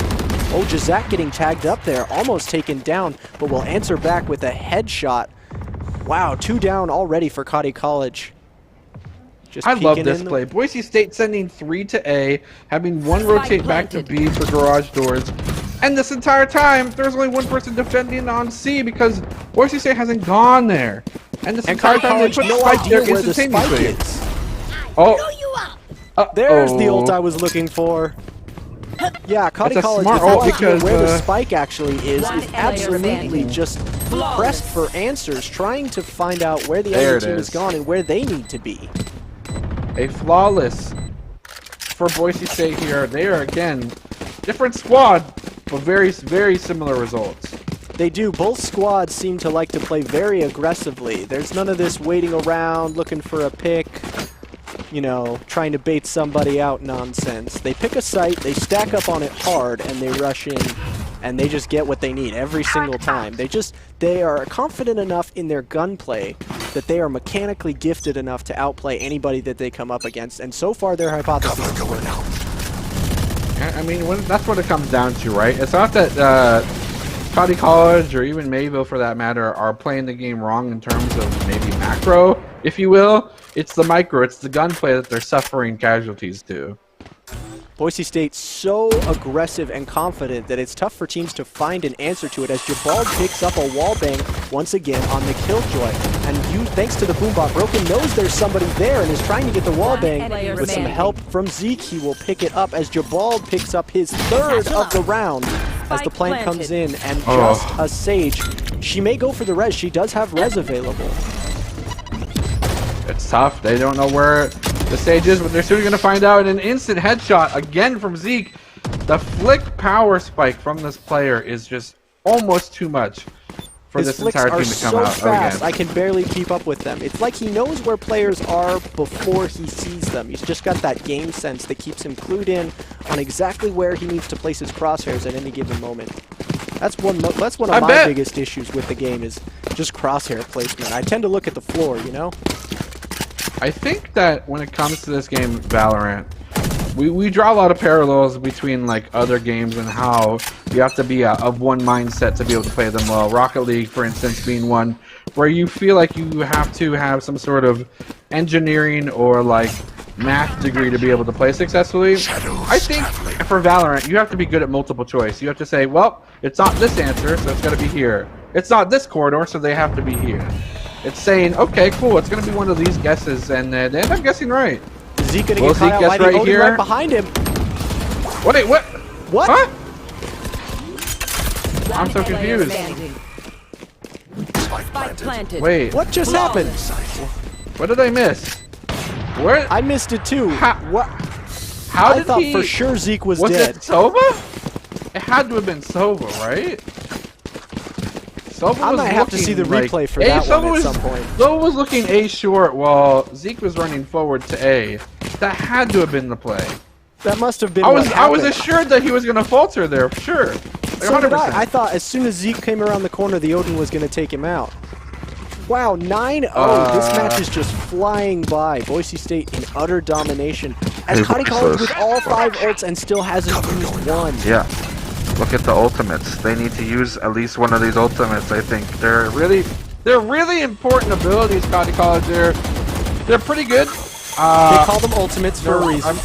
Oh, Jazak getting tagged up there, almost taken down, but will answer back with a headshot. Wow, 2 down already for Cotty College. I love this play. Boise State sending 3 to A, having 1 rotate back to B for garage doors. And this entire time, there's only 1 person defending on C because Boise State hasn't gone there. And this entire time they put no spike there idea where the spike instantaneously. is. Oh. There's the ult I was looking for. Yeah, Cotty College, with no idea where the spike actually is absolutely just pressed for answers, trying to find out where the other team has gone and where they need to be. A flawless for Boise State here. They are, again, different squad, but very, very similar results. They do. Both squads seem to like to play very aggressively. There's none of this waiting around, looking for a pick, you know, trying to bait somebody out nonsense. They pick a site, they stack up on it hard, and they rush in, and they just get what they need every single time. They are confident enough in their gunplay that they are mechanically gifted enough to outplay anybody that they come up against, and so far their hypothesis is working out. I mean, that's what it comes down to, right? It's not that Cotty College, or even Mayville for that matter, are playing the game wrong in terms of maybe macro, if you will. It's the micro, it's the gunplay that they're suffering casualties to. Boise State so aggressive and confident that it's tough for teams to find an answer to it as Jabal picks up a wall bang once again on the Killjoy. And thanks to the boombot, Broken knows there's somebody there and is trying to get the wall bang. With some help from Zeke, he will pick it up as Jabal picks up his third of the round as the plant comes in and just a Sage. She may go for the res. She does have res available. It's tough. They don't know where the Sage is, but they're soon going to find out. An instant headshot again from Zeke. The flick power spike from this player is just almost too much for this entire team to come out. His flicks are so fast, I can barely keep up with them. It's like he knows where players are before he sees them. He's just got that game sense that keeps him clued in on exactly where he needs to place his crosshairs at any given moment. That's one of my biggest issues with the game is just crosshair placement. I tend to look at the floor, you know? I think that when it comes to this game, Valorant, we draw a lot of parallels between like other games and how you have to be of one mindset to be able to play them well. Rocket League, for instance, being one where you feel like you have to have some sort of engineering or like math degree to be able to play successfully. I think for Valorant, you have to be good at multiple choice. You have to say, well, it's not this answer, so it's got to be here. It's not this corridor, so they have to be here. It's saying, okay, cool, it's going to be one of these guesses, and they end up guessing right. Is Zeke going to get caught out by the Odin right behind him? Wait, what? What? Huh? I'm so confused. Wait. What just happened? What did I miss? Where? I missed it too. What? How did I thought for sure Zeke was dead. Was it Sova? It had to have been Sova, right? I might have to see the replay for that one at some point. Sova was looking A short while Zeke was running forward to A. That had to have been the play. That must have been I was assured that he was going to falter there, for sure. Like so did I. I thought as soon as Zeke came around the corner, the Odin was going to take him out. Wow, 9-0. This match is just flying by. Boise State in utter domination. As Cotty College with all 5 ults and still hasn't used one. Yeah. Look at the ultimates. They need to use at least one of these ultimates, I think. They're really important abilities, Cotty College. They're pretty good. They call them ultimates for a reason.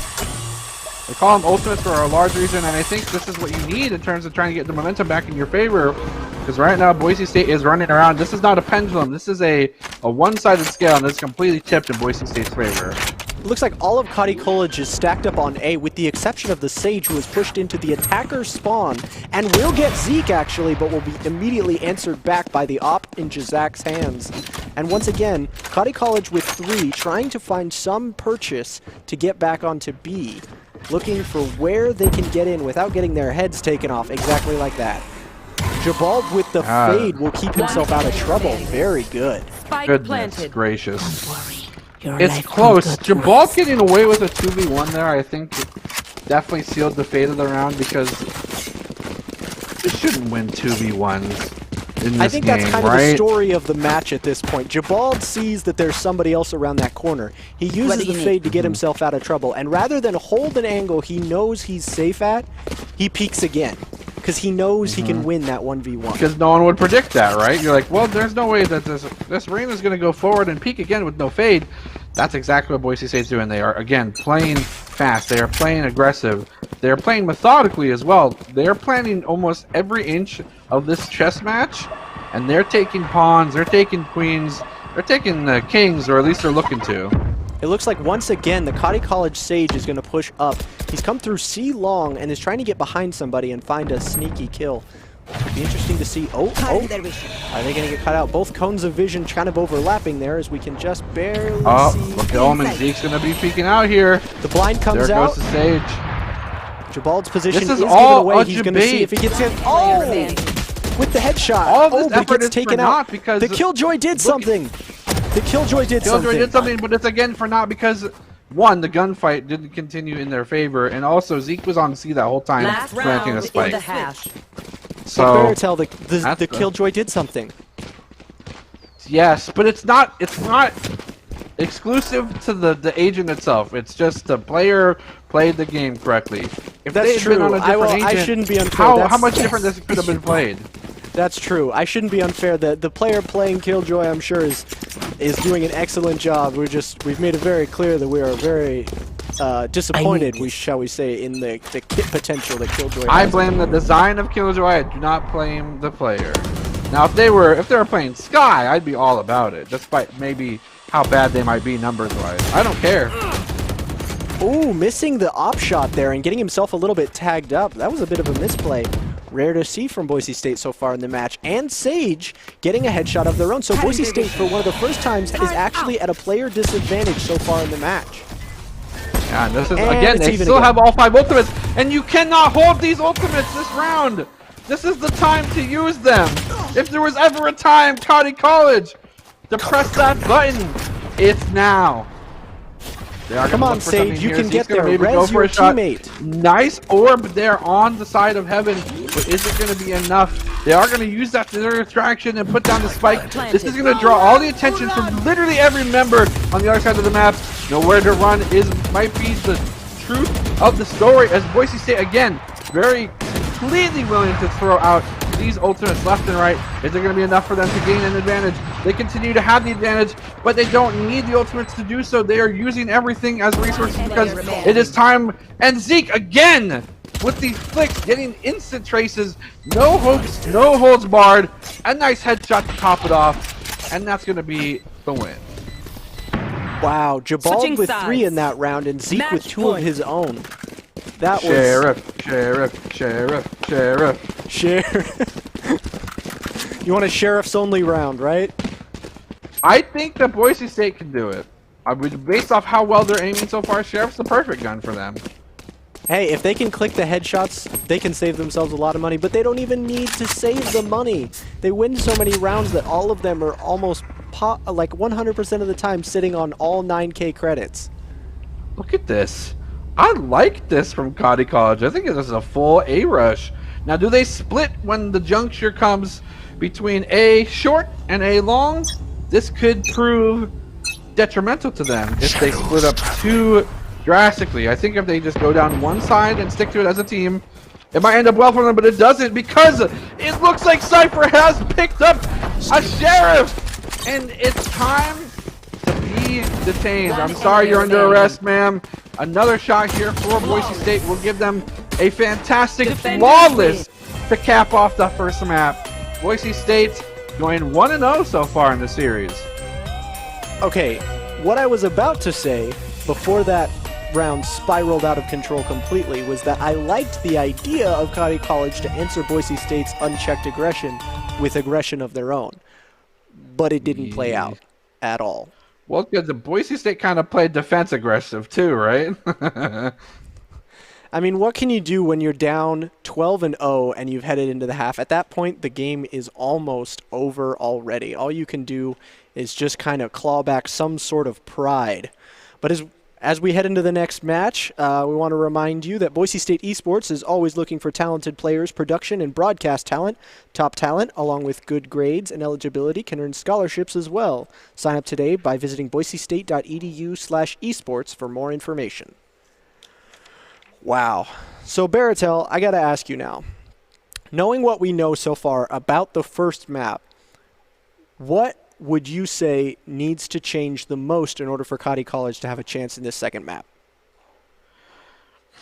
They call them ultimates for a large reason, and I think this is what you need in terms of trying to get the momentum back in your favor. Because right now, Boise State is running around. This is not a pendulum. This is a one-sided scale, and it's completely tipped in Boise State's favor. It looks like all of Cotty College is stacked up on A, with the exception of the Sage, who is pushed into the attacker spawn, and will get Zeke, actually, but will be immediately answered back by the op in Jazak's hands. And once again, Cotty College with 3, trying to find some purchase to get back onto B, looking for where they can get in without getting their heads taken off, exactly like that. Jabal with the fade will keep himself out of trouble. Very good. Goodness gracious. It's close. Jabal getting away with a 2v1 there, I think, definitely sealed the fate of the round because you shouldn't win 2v1s in this I think game, that's kind of the story of the match at this point. Jabal sees that there's somebody else around that corner. He uses the fade to get himself out of trouble, and rather than hold an angle he knows he's safe at, he peeks again. Because he knows he can win that 1v1. Because no one would predict that, right? You're like, well, there's no way that this Reina's going to go forward and peek again with no fade. That's exactly what Boise State's doing. They are, again, playing fast. They are playing aggressive. They are playing methodically as well. They are planning almost every inch of this chess match. And they're taking pawns, they're taking queens, they're taking kings, or at least they're looking to. It looks like once again the Cotty College Sage is going to push up. He's come through C long and is trying to get behind somebody and find a sneaky kill. It'd be interesting to see. Are they going to get cut out? Both cones of vision kind of overlapping there as we can just barely see. Look at Omen. Zeke's going to be peeking out here. The blind comes there out. There goes the Sage. Jabald's position is given away. He's going to see if he gets in. With the headshot. All of this effort gets is taken for out. Not because the Killjoy did something. The Killjoy did something, but it's again for not because, one, the gunfight didn't continue in their favor, and also Zeke was on C that whole time planting a spike. So tell the Killjoy did something. Yes, but it's not exclusive to the agent itself. It's just the player played the game correctly. If that's true, been on a different agent, I shouldn't be unfair. How much different this could have been played? That's true. I shouldn't be unfair. The player playing Killjoy, I'm sure, is doing an excellent job. We've made it very clear that we are very disappointed, shall we say, in the kit potential that Killjoy has. I blame the design of Killjoy. I do not blame the player. Now, if they were playing Sky, I'd be all about it, despite maybe how bad they might be numbers-wise. I don't care. Ooh, missing the op shot there and getting himself a little bit tagged up. That was a bit of a misplay. Rare to see from Boise State so far in the match. And Sage getting a headshot of their own. So Boise State, for one of the first times, is actually at a player disadvantage so far in the match. Yeah, and this is, again, they still have all 5 ultimates, and you cannot hold these ultimates this round. This is the time to use them. If there was ever a time, Cotty College, to press that button, it's now. Come on, Sage, you can get there. Res your teammate. Nice orb there on the side of heaven, but is it going to be enough? They are going to use that to their distraction and put down the spike. This is going to draw all the attention from literally every member on the other side of the map. Nowhere to run might be the truth of the story, as Boise State, again, very completely willing to throw out these ultimates left and right. Is it going to be enough for them to gain an advantage? They continue to have the advantage, but they don't need the ultimates to do so. They are using everything as resources because it is time. And Zeke again with these flicks, getting instant traces, no hooks, no holds barred. A nice headshot to top it off, and that's going to be the win. Wow, Jabal with 3 in that round, and Zeke with 2 of his own. That was Sheriff. You want a Sheriff's only round, right? I think that Boise State can do it. Based off how well they're aiming so far, Sheriff's the perfect gun for them. Hey, if they can click the headshots, they can save themselves a lot of money, but they don't even need to save the money. They win so many rounds that all of them are almost like 100% of the time sitting on all 9K credits. Look at this. I like this from Cotty College. I think this is a full A rush. Now, do they split when the juncture comes between A short and A long? This could prove detrimental to them if they split up too drastically. I think if they just go down one side and stick to it as a team, it might end up well for them, but it doesn't because it looks like Cypher has picked up a Sheriff, and it's time to be detained. I'm sorry you're under arrest, ma'am. Another shot here for Boise State will give them a fantastic, flawless to cap off the first map. Boise State going 1-0 so far in the series. Okay, what I was about to say before that round spiraled out of control completely was that I liked the idea of Cotty College to answer Boise State's unchecked aggression with aggression of their own, but it didn't play out at all. Well, because the Boise State kind of played defense aggressive too, right? I mean, what can you do when you're down 12-0 and you've headed into the half? At that point, the game is almost over already. All you can do is just kind of claw back some sort of pride. But as we head into the next match, we want to remind you that Boise State Esports is always looking for talented players, production, and broadcast talent. Top talent, along with good grades and eligibility, can earn scholarships as well. Sign up today by visiting boisestate.edu/esports for more information. Wow. So, Baratel, I got to ask you now. Knowing what we know so far about the first map, what would you say needs to change the most in order for Cotty College to have a chance in this second map?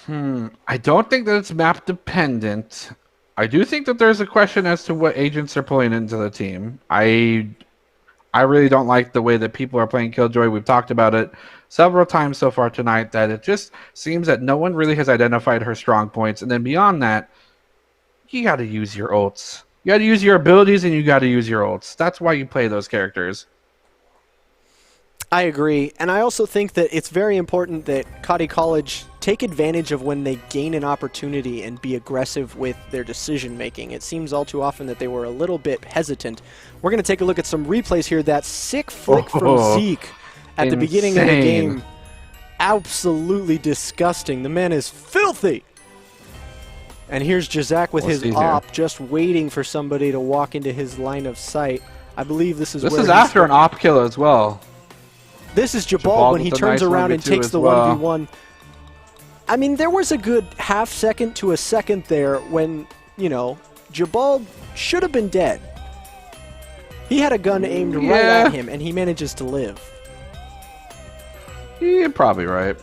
I don't think that it's map dependent. I do think that there's a question as to what agents are pulling into the team. I really don't like the way that people are playing Killjoy. We've talked about it several times so far tonight, that it just seems that no one really has identified her strong points. And then beyond that, you got to use your ults. You got to use your abilities, and you got to use your ults. That's why you play those characters. I agree, and I also think that it's very important that Cotty College take advantage of when they gain an opportunity and be aggressive with their decision-making. It seems all too often that they were a little bit hesitant. We're going to take a look at some replays here. That sick flick from Zeke at the beginning of the game. Absolutely disgusting. The man is filthy. And here's Jazak with his op, just waiting for somebody to walk into his line of sight. I believe this is where after an op kill as well. This is Jabal when he turns around and takes the 1v1. I mean, there was a good half second to a second there when, you know, Jabal should have been dead. He had a gun aimed right at him, and he manages to live. You're probably right.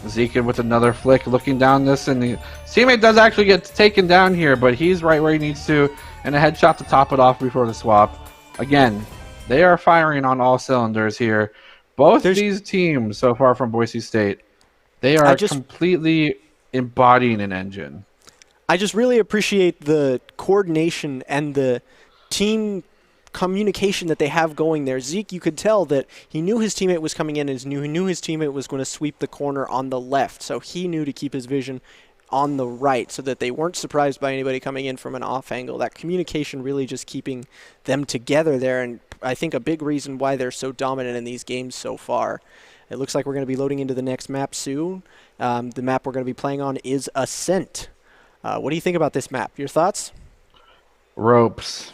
Zeke with another flick, looking down this, and his teammate does actually get taken down here, but he's right where he needs to, and a headshot to top it off before the swap. Again, they are firing on all cylinders here. Both these teams so far from Boise State, they are completely embodying an engine. I just really appreciate the coordination and the team communication that they have going there. Zeke, you could tell that he knew his teammate was coming in and he knew his teammate was going to sweep the corner on the left, so he knew to keep his vision on the right so that they weren't surprised by anybody coming in from an off angle. That communication really just keeping them together there, and I think a big reason why they're so dominant in these games so far. It looks like we're going to be loading into the next map soon. The map we're going to be playing on is Ascent. What do you think about this map? Your thoughts? Ropes.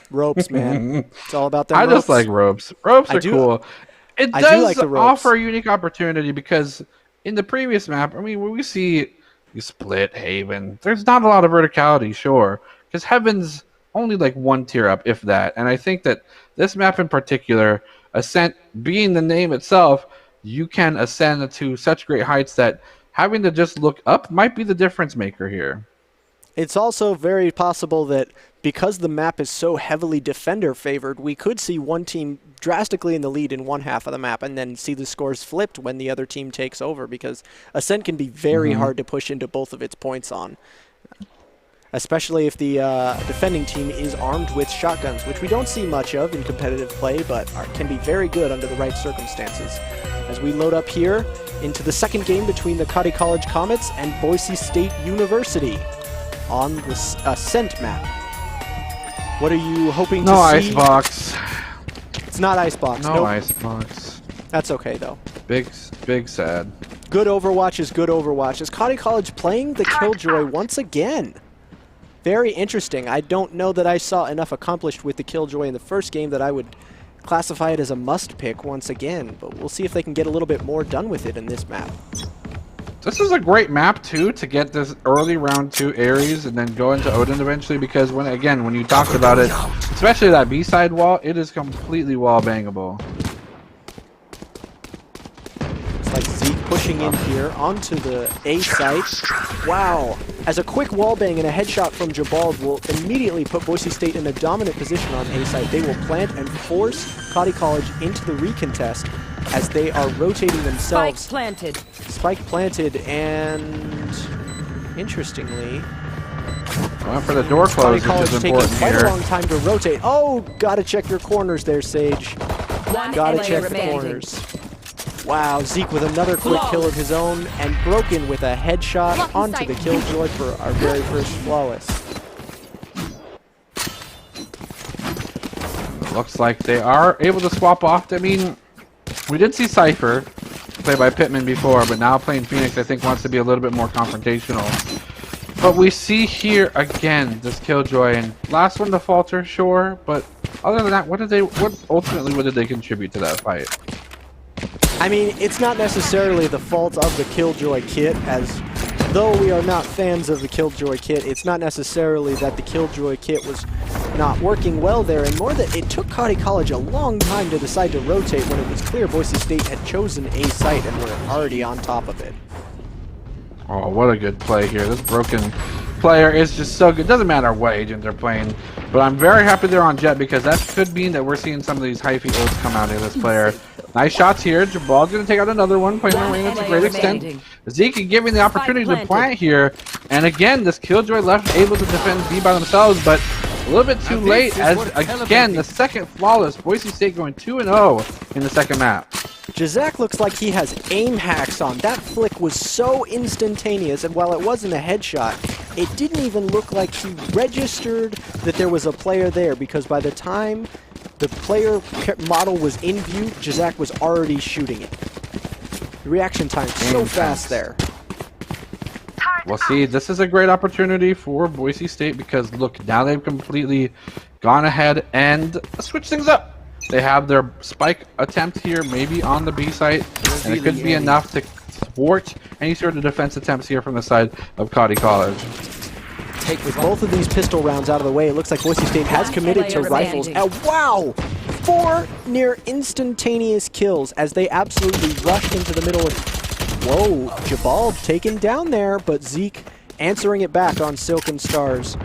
Ropes, man. It's all about them I ropes. just like ropes. Ropes are cool. It does like the ropes. offer a unique opportunity because in the previous map, I mean, when we see you split Haven, there's not a lot of verticality, sure, because Heaven's only like one tier up, if that. And I think that this map in particular, Ascent being the name itself, you can ascend to such great heights that having to just look up might be the difference maker here. It's also very possible that because the map is so heavily defender favored, we could see one team drastically in the lead in one half of the map and then see the scores flipped when the other team takes over, because Ascent can be very hard to push into both of its points on, especially if the defending team is armed with shotguns, which we don't see much of in competitive play, but can be very good under the right circumstances. As we load up here into the second game between the Cotty College Comets and Boise State University on the Ascent map. What are you hoping to see? No icebox. It's not icebox. No icebox. That's okay, though. Big sad. Good Overwatch is good Overwatch. Is Cotty College playing the Killjoy once again? Very interesting. I don't know that I saw enough accomplished with the Killjoy in the first game that I would classify it as a must pick once again, but we'll see if they can get a little bit more done with it in this map. This is a great map too to get this early round 2 Ares and then go into Odin eventually, because when you talked about it, especially that B-side wall, it is completely wall bangable. It's like Zeke pushing in here onto the A site. Wow. As a quick wall bang and a headshot from Jabald will immediately put Boise State in a dominant position on A site. They will plant and force Cotty College into the recontest as they are rotating themselves. Spike planted. Spike planted, and interestingly, went for the door close, which is important quite here. a long time to rotate. Oh, gotta check your corners there, Sage. Gotta check the corners. Wow, Zeke with another quick kill of his own, and broken with a headshot onto the Killjoy for our very first flawless. Looks like they are able to swap off. I mean, we did see Cypher play by Pittman before, but now playing Phoenix, I think, wants to be a little bit more confrontational. But we see here again this Killjoy, and last one to falter, sure. But other than that, what did they contribute to that fight? I mean, it's not necessarily the fault of the Killjoy kit, as though we are not fans of the Killjoy kit, it's not necessarily that the Killjoy kit was not working well there, and more that it took Cotty College a long time to decide to rotate when it was clear Boise State had chosen a site and were already on top of it. Oh, what a good play here. This broken player is just so good. Doesn't matter what agent they're playing, but I'm very happy they're on Jet, because that could mean that we're seeing some of these hyphy ults come out of this player. Nice shots here. Jabal's going to take out another one, playing the arena to a great extent. Zeke giving the opportunity to plant here, and again, this Killjoy left able to defend B by themselves, but a little bit too late, as again, the second flawless. Boise State going 2-0 in the second map. Jazak looks like he has aim hacks on. That flick was so instantaneous, and while it wasn't a headshot, it didn't even look like he registered that there was a player there, because by the time the player model was in view, Jazak was already shooting it. The reaction time so fast there. Well, see, this is a great opportunity for Boise State, because look, now they've completely gone ahead and switched things up. They have their spike attempt here, maybe on the B site, and it could be enough to thwart any sort of defense attempts here from the side of Cotty College. With both of these pistol rounds out of the way, it looks like Boise State has committed to rifles. And wow! 4 near instantaneous kills as they absolutely rush into the middle of Whoa, Jabal taken down there, but Zeke answering it back on Silken Stars.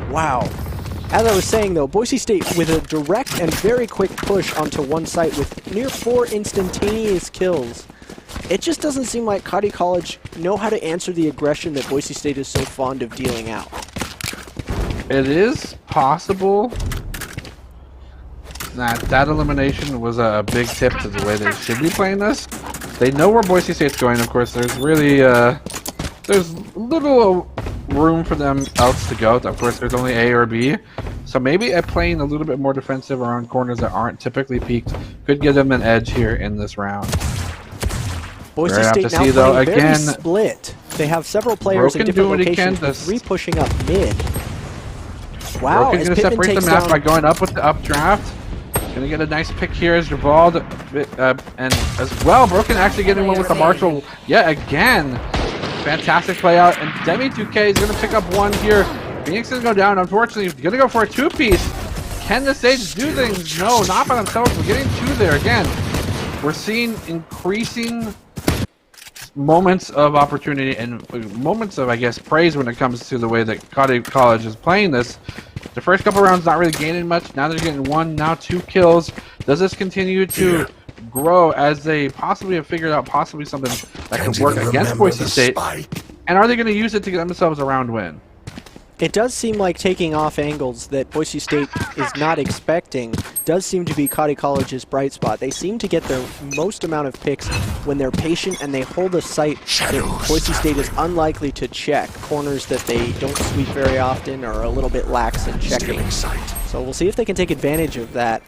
Wow. As I was saying though, Boise State with a direct and very quick push onto one site with near 4 instantaneous kills. It just doesn't seem like Cotty College know how to answer the aggression that Boise State is so fond of dealing out. It is possible that elimination was a big tip to the way they should be playing this. They know where Boise State's going, of course. There's really there's little room for them else to go. Of course, there's only A or B. So maybe playing a little bit more defensive around corners that aren't typically peaked could give them an edge here in this round. Boise State now playing very split. They have several players in different locations, with 3 pushing up mid. Wow, Broken's going to separate the map by going up with the updraft. Going to get a nice pick here as Jabald, and as well, Broken actually getting one with the Marshall yet again. Fantastic play out, and Demi2K is going to pick up one here. Phoenix is going to go down, unfortunately. He's going to go for a 2-piece. Can the Sage do things? No, not by themselves. We're getting 2 there again. We're seeing increasing moments of opportunity and moments of, I guess, praise when it comes to the way that Cotty College is playing this. The first couple rounds not really gaining much. Now they're getting 1, now 2 kills. Does this continue to grow as they possibly have figured out possibly something that can work against Boise State? And are they going to use it to get themselves a round win? It does seem like taking off angles that Boise State is not expecting does seem to be Cotty College's bright spot. They seem to get their most amount of picks when they're patient and they hold a site that Boise State is unlikely to check. Corners that they don't sweep very often or are a little bit lax in checking. So we'll see if they can take advantage of that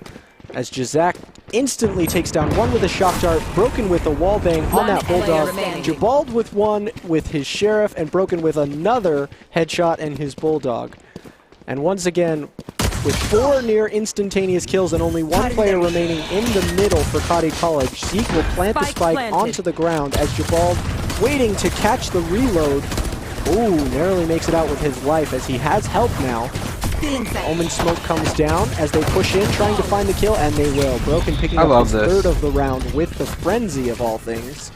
as Jazak instantly takes down one with a shock dart, Broken with a wall bang on that Bulldog, Jabald with one with his Sheriff, and Broken with another headshot and his Bulldog. And once again, with 4 near instantaneous kills and only 1 player remaining in the middle for Cotty College, Zeke will plant the spike onto the ground as Jabald waiting to catch the reload. Ooh, narrowly makes it out with his life as he has help now. Omen smoke comes down as they push in, trying to find the kill, and they will. Broken picking up his 3rd of the round with the frenzy of all things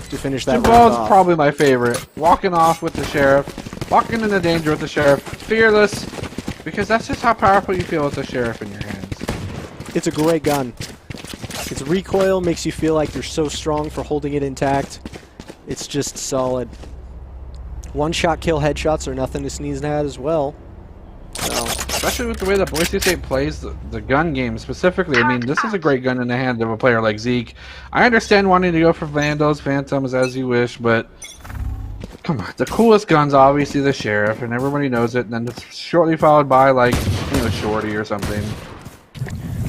to finish that round off. Probably my favorite. Walking off with the Sheriff, walking into danger with the Sheriff, fearless, because that's just how powerful you feel with the Sheriff in your hands. It's a great gun. Its recoil makes you feel like you're so strong for holding it intact. It's just solid. 1-shot kill headshots are nothing to sneeze at as well. So, especially with the way that Boise State plays the gun game specifically. I mean, this is a great gun in the hand of a player like Zeke. I understand wanting to go for Vandals, Phantoms, as you wish, but come on. The coolest gun's obviously the Sheriff, and everybody knows it, and then it's shortly followed by, like, you know, Shorty or something.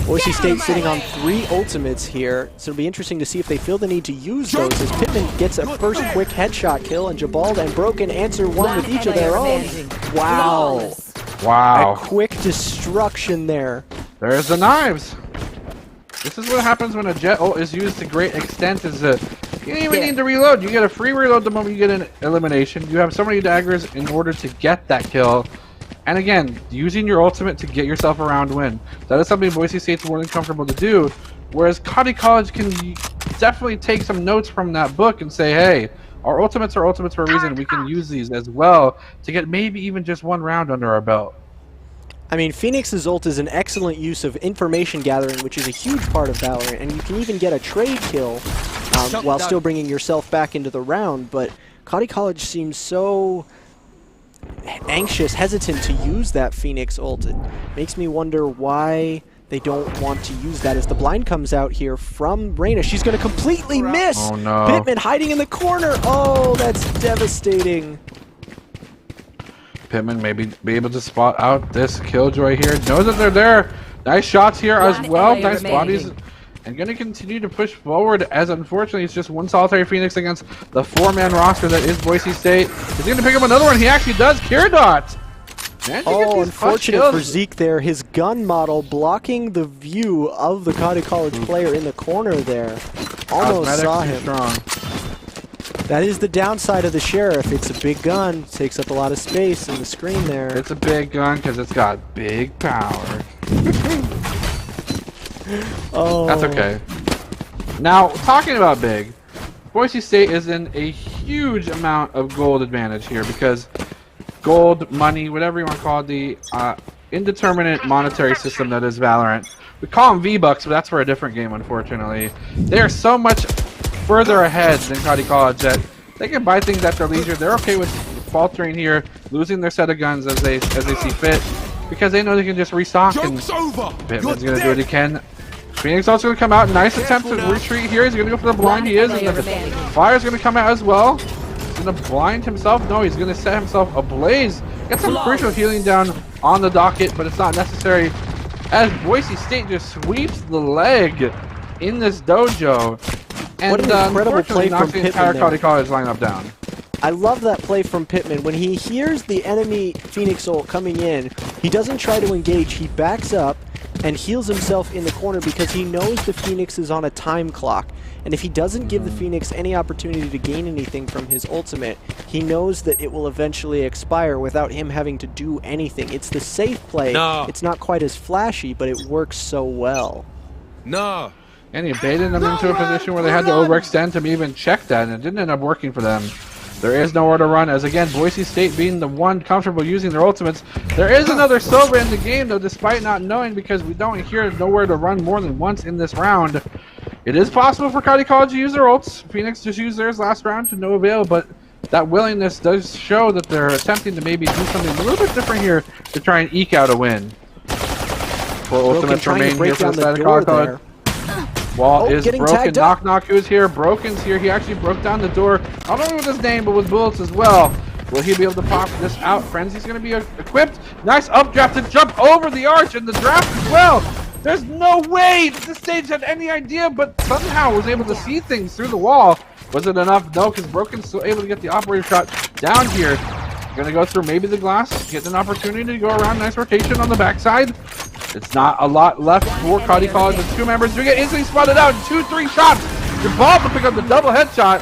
Boise State sitting on 3 ultimates here, so it'll be interesting to see if they feel the need to use those as Pittman gets a first quick headshot kill, and Jabald and Broken answer one with each of their own. Wow. Wow. A quick destruction there. There's the knives. This is what happens when a jet ult is used to great extent. Is that you don't even need to reload. You get a free reload the moment you get an elimination. You have so many daggers in order to get that kill. And again, using your ultimate to get yourself a round win. That is something Boise State's more than comfortable to do. Whereas Cotty College can definitely take some notes from that book and say, hey, our ultimates are ultimates for a reason. We can use these as well to get maybe even just 1 round under our belt. I mean, Phoenix's ult is an excellent use of information gathering, which is a huge part of Valorant, and you can even get a trade kill while still bringing yourself back into the round, but Cotty College seems so anxious, hesitant to use that Phoenix ult. It makes me wonder why they don't want to use that as the blind comes out here from Reyna. She's going to completely miss. Oh, no. Pittman hiding in the corner. Oh, that's devastating. Pittman maybe be able to spot out this Killjoy here. Knows that they're there. Nice shots here as well. Nice bodies. And going to continue to push forward as unfortunately it's just 1 solitary Phoenix against the 4-man roster that is Boise State. He's going to pick up another one. He actually does. Kirdot. Oh, unfortunate for Zeke there. His gun model blocking the view of the Cotty College player in the corner there. Almost saw him. Strong. That is the downside of the Sheriff. It's a big gun. Takes up a lot of space in the screen there. It's a big gun because it's got big power. Oh. That's okay. Now, talking about big, Boise State is in a huge amount of gold advantage here because gold, money, whatever you want to call it, the indeterminate monetary system that is Valorant. We call them V-Bucks, but that's for a different game, unfortunately. They are so much further ahead than Cody College that they can buy things at their leisure. They're okay with faltering here, losing their set of guns as they see fit, because they know they can just restock. And Pittman's going to do what he can. Phoenix also going to come out. Nice attempt to retreat here. He's going to go for the blind. He is. And the Fire's going to come out as well. He's going to blind himself. No, he's going to set himself ablaze. Get some crucial healing down on the docket, but it's not necessary as Boise State just sweeps the leg in this dojo. And what an incredible play from knocks the entire Cody College lineup down. I love that play from Pittman. When he hears the enemy Phoenix ult coming in, he doesn't try to engage. He backs up and heals himself in the corner because he knows the Phoenix is on a time clock. And if he doesn't give the Phoenix any opportunity to gain anything from his ultimate, he knows that it will eventually expire without him having to do anything. It's the safe play. No. It's not quite as flashy, but it works so well. No. And he baited them into a position where they had to overextend to even check that, and it didn't end up working for them. There is nowhere to run, as again, Boise State being the one comfortable using their ultimates. There is another Silver in the game, though, despite not knowing, because we don't hear nowhere to run more than once in this round. It is possible for Cody College to use their ults. Phoenix just used theirs last round to no avail, but that willingness does show that they're attempting to maybe do something a little bit different here to try and eke out a win. Four ultimates remain here for the side of Cody College. Wall is broken. Knock Knock, who's here? Broken's here. He actually broke down the door. I don't know what his name, but with bullets as well. Will he be able to pop this out? Frenzy's going to be equipped. Nice updraft to jump over the arch and the draft as well. There's no way that this stage had any idea, but somehow was able to see things through the wall. Was it enough? No, because Broken's still able to get the operator shot down here. Going to go through maybe the glass, get an opportunity to go around. Nice rotation on the backside. It's not a lot left for Cody College. The two members do get instantly spotted out. 2-3 shots. Jabal to pick up the double headshot.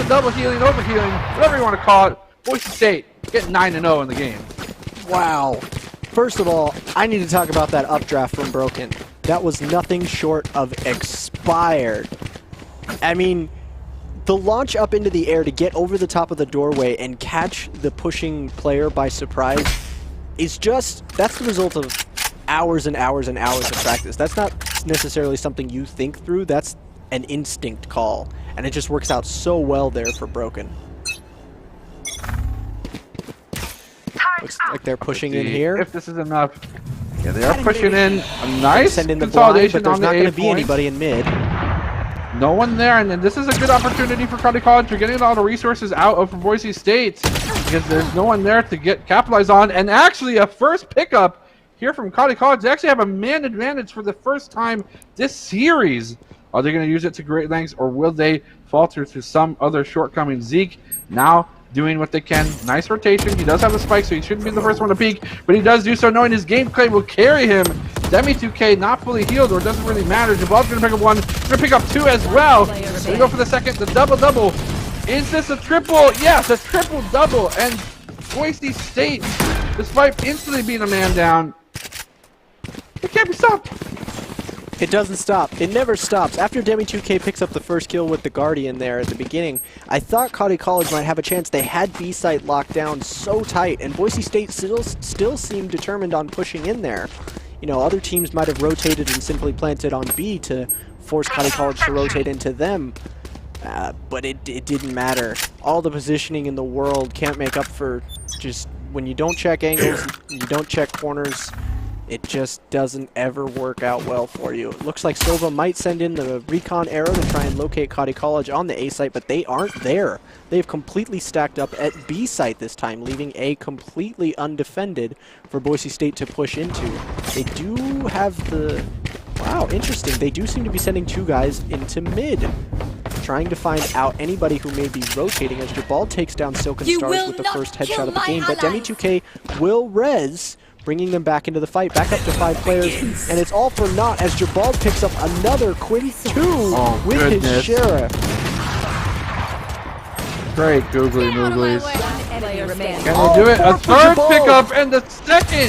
The double healing, over healing, whatever you want to call it. Boise State getting 9-0 in the game. Wow. First of all, I need to talk about that updraft from Broken. That was nothing short of expired. I mean, the launch up into the air to get over the top of the doorway and catch the pushing player by surprise is just, that's the result of hours and hours and hours of practice. That's not necessarily something you think through, that's an instinct call. And it just works out so well there for Broken. Looks like they're pushing in here. If this is enough. Yeah, they are pushing in a nice consolidation on the A point. There's not going to be anybody in mid. No one there, and then this is a good opportunity for Cody College. You're getting all the resources out of Boise State because there's no one there to capitalize on. And actually, a first pickup here from Cody College. They actually have a man advantage for the first time this series. Are they going to use it to great lengths, or will they falter to some other shortcoming? Zeke now doing what they can. Nice rotation. He does have a spike, so he shouldn't be the first one to peek, but he does do so knowing his gameplay will carry him. Demi2K not fully healed, or it doesn't really matter. Jabal's going to pick up one. Going to pick up two as well. We go for the second. The double-double. Is this a triple? Yes, a triple-double. And Boise State, despite instantly being a man down, it can't be stopped. It doesn't stop. It never stops. After Demi2K picks up the first kill with the Guardian there at the beginning, I thought Cody College might have a chance. They had B site locked down so tight, and Boise State still seemed determined on pushing in there. You know, other teams might have rotated and simply planted on B to force Cody College to rotate into them, but it didn't matter. All the positioning in the world can't make up for just when you don't check angles, you don't check corners. It just doesn't ever work out well for you. It looks like Silva might send in the recon arrow to try and locate Cody College on the A site, but they aren't there. They've completely stacked up at B site this time, leaving A completely undefended for Boise State to push into. They do have the... Wow, interesting. They do seem to be sending two guys into mid, trying to find out anybody who may be rotating as Jabal takes down Silken Stars with the first headshot of the game, but Demi2K will res, bringing them back into the fight, back up to 5 players, and it's all for naught as Jabal picks up another quick 2 with his Sheriff. Great googly mooglies. Can they do it? A third pickup and the second!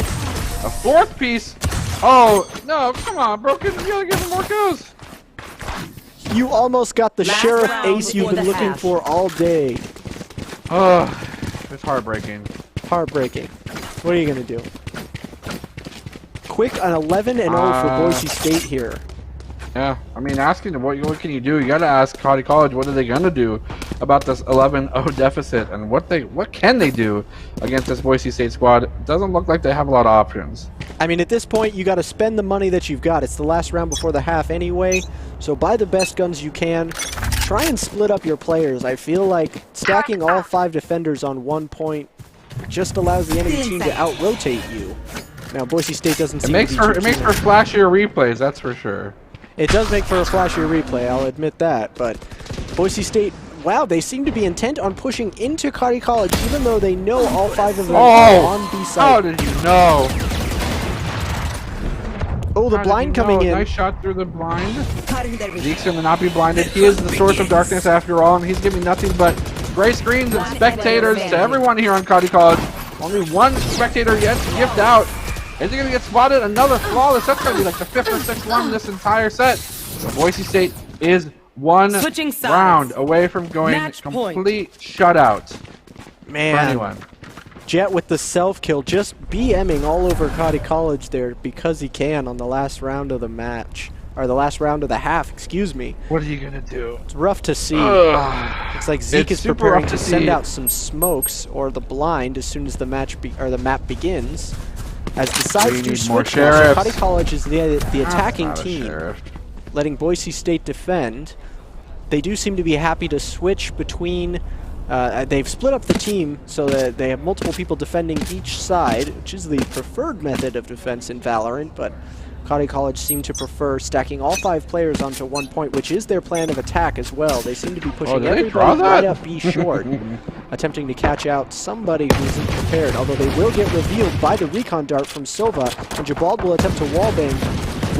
A fourth piece. Oh, no, come on, Broken. You gotta give him more kills. You almost got the Last sheriff round ace you've before been the looking half. for all day. Oh, it's heartbreaking. Heartbreaking. What are you going to do? Quick an 11-0 for Boise State here. Yeah, I mean, asking what can you do? You got to ask Cody College what are they going to do about this 11-0 deficit, and what can they do against this Boise State squad? It doesn't look like they have a lot of options. I mean, at this point, you got to spend the money that you've got. It's the last round before the half anyway, so buy the best guns you can. Try and split up your players. I feel like stacking all 5 defenders on 1 point just allows the enemy team to out-rotate you. Now, Boise State doesn't seem to be It makes for flashier replays, that's for sure. It does make for a flashier replay, I'll admit that, but Boise State, wow, they seem to be intent on pushing into Cody College, even though they know all 5 of them are on B side. How did you know? Oh, the blind coming in. Nice shot through the blind. Zeke's going to not be blinded. He is the source of darkness after all, and he's giving nothing but gray screens and spectators to everyone here on Cody College. Only 1 spectator yet to gift out. Is he going to get spotted? Another flawless. That's going to be like the 5th or 6th one in this entire set. So Boise State is 1 round away from going complete shutout. Man. For anyone. Jet with the self-kill, just BMing all over Cody College there because he can on the last round of the match. Or the last round of the half, excuse me. What are you going to do? It's rough to see. Ugh. Looks like Zeke is super preparing rough to to send see. out some smokes or the blind as soon as the the map begins. As the sides do switch now, so Cody College is the attacking team, letting Boise State defend. They do seem to be happy to switch between. They've split up the team so that they have multiple people defending each side, which is the preferred method of defense in Valorant, but Cody College seem to prefer stacking all 5 players onto 1 point, which is their plan of attack as well. They seem to be pushing everybody right up B short, attempting to catch out somebody who isn't prepared, although they will get revealed by the recon dart from Silva, and Jabald will attempt to wallbang.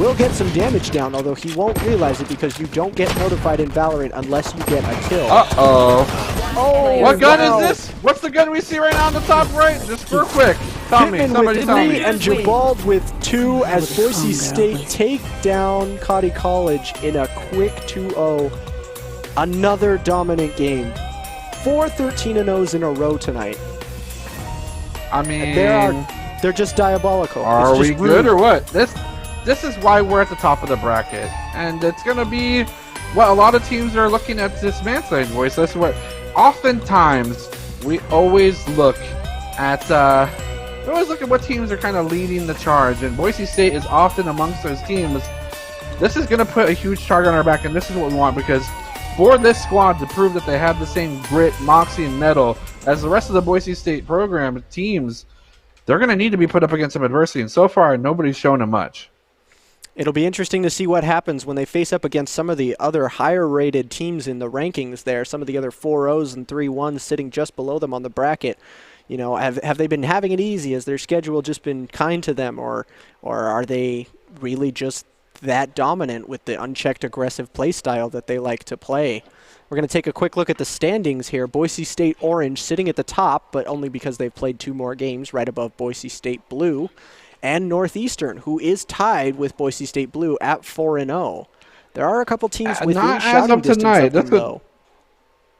Will get some damage down, although he won't realize it because you don't get notified in Valorant unless you get a kill. Uh-oh. Oh, what gun is this? What's the gun we see right now on the top right? Just real quick. Tell me. Somebody tell me. And Jabald with 2 as Boise State take down Cody College in a quick 2-0. Another dominant game. 4 13-0s in a row tonight. I mean, they're just diabolical. Are we good or what? This is why we're at the top of the bracket, and it's gonna be what a lot of teams are looking at dismantling. Boys, that's what. Oftentimes, we always look at what teams are kind of leading the charge, and Boise State is often amongst those teams. This is gonna put a huge target on our back, and this is what we want because for this squad to prove that they have the same grit, moxie, and mettle as the rest of the Boise State program teams, they're gonna need to be put up against some adversity, and so far nobody's shown them much. It'll be interesting to see what happens when they face up against some of the other higher-rated teams in the rankings there, some of the other 4-0s and 3-1s sitting just below them on the bracket. You know, have they been having it easy? Has their schedule just been kind to them, or are they really just that dominant with the unchecked aggressive play style that they like to play? We're going to take a quick look at the standings here. Boise State Orange sitting at the top, but only because they've played 2 more games, right above Boise State Blue. And Northeastern, who is tied with Boise State Blue at 4-0. There are a couple teams within shouting distance of them, though.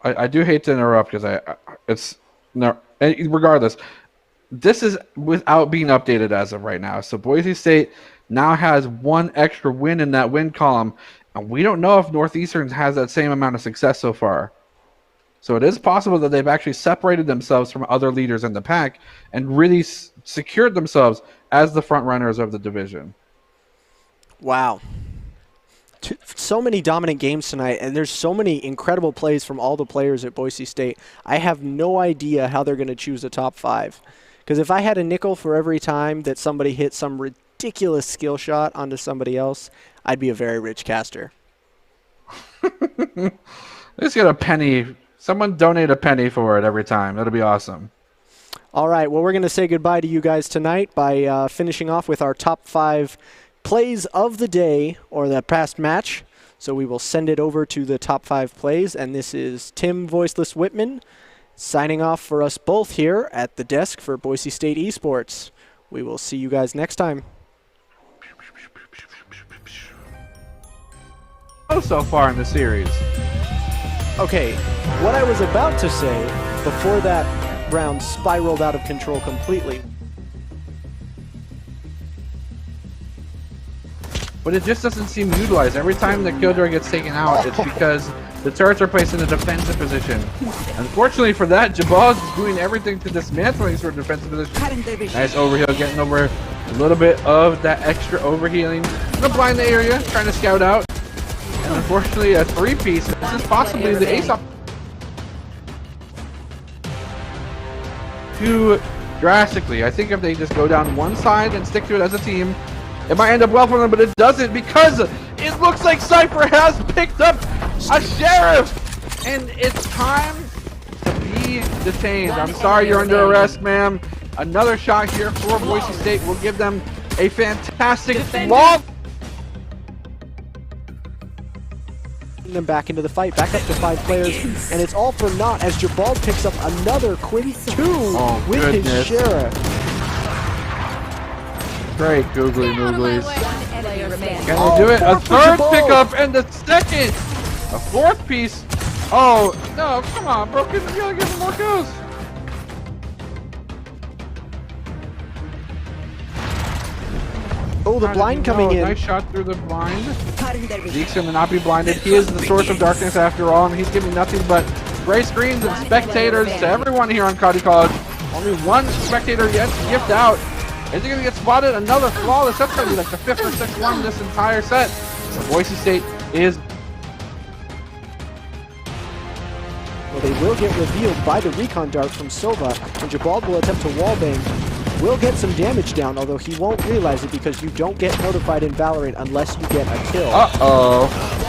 I do hate to interrupt because regardless, this is without being updated as of right now. So Boise State now has 1 extra win in that win column, and we don't know if Northeastern has that same amount of success so far. So it is possible that they've actually separated themselves from other leaders in the pack and really secured themselves as the front runners of the division. Wow. So many dominant games tonight, and there's so many incredible plays from all the players at Boise State. I have no idea how they're going to choose a top 5. Because if I had a nickel for every time that somebody hit some ridiculous skill shot onto somebody else, I'd be a very rich caster. Let's get a penny. Someone donate a penny for it every time. That'll be awesome. All right, well, we're going to say goodbye to you guys tonight by finishing off with our top 5 plays of the day or the past match. So we will send it over to the top 5 plays, and this is Tim Voiceless Whitman signing off for us both here at the desk for Boise State Esports. We will see you guys next time. so far in the series. Okay, what I was about to say before that round spiraled out of control completely. But it just doesn't seem utilized. Every time the Killjoy gets taken out, it's because the turrets are placed in a defensive position. Unfortunately for that, Jabal is doing everything to dismantle his defensive position. Nice overheal, getting over a little bit of that extra overhealing. Gonna blind the area, trying to scout out. And unfortunately, a 3-piece. This is possibly the ace up. Too drastically. I think if they just go down one side and stick to it as a team, it might end up well for them, but it doesn't because it looks like Cypher has picked up a sheriff, and it's time to be detained. I'm sorry you're under arrest, ma'am. Another shot here for Boise State will give them a fantastic long. Them back into the fight, back up to 5 players, and it's all for naught as Jabal picks up another quick 2 with his sheriff. Great googly mooglies. Can they do it? A third pickup and the second. A 4th piece. Oh, no, come on, bro. You gotta give him more goes. Oh, the blind coming in. Nice shot through the blind. Zeke's gonna not be blinded. He is the source of darkness after all, and he's giving nothing but gray screens and spectators to everyone here on Cody College. Only one spectator yet to gift out. Is he gonna get spotted? Another flawless. That's gonna be like the 5th or 6th one this entire set. So Boise State is. Well, they will get revealed by the recon dart from Sova, and Jabal will attempt to wallbang. Will get some damage down, although he won't realize it because you don't get notified in Valorant unless you get a kill. Uh-oh.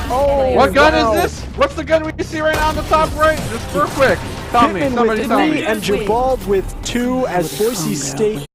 Oh, what gun is this? What's the gun we see right now on the top right? Just real quick. Tell me. Pittman Somebody with tell 3 me. and Jabal with 2 as Boise State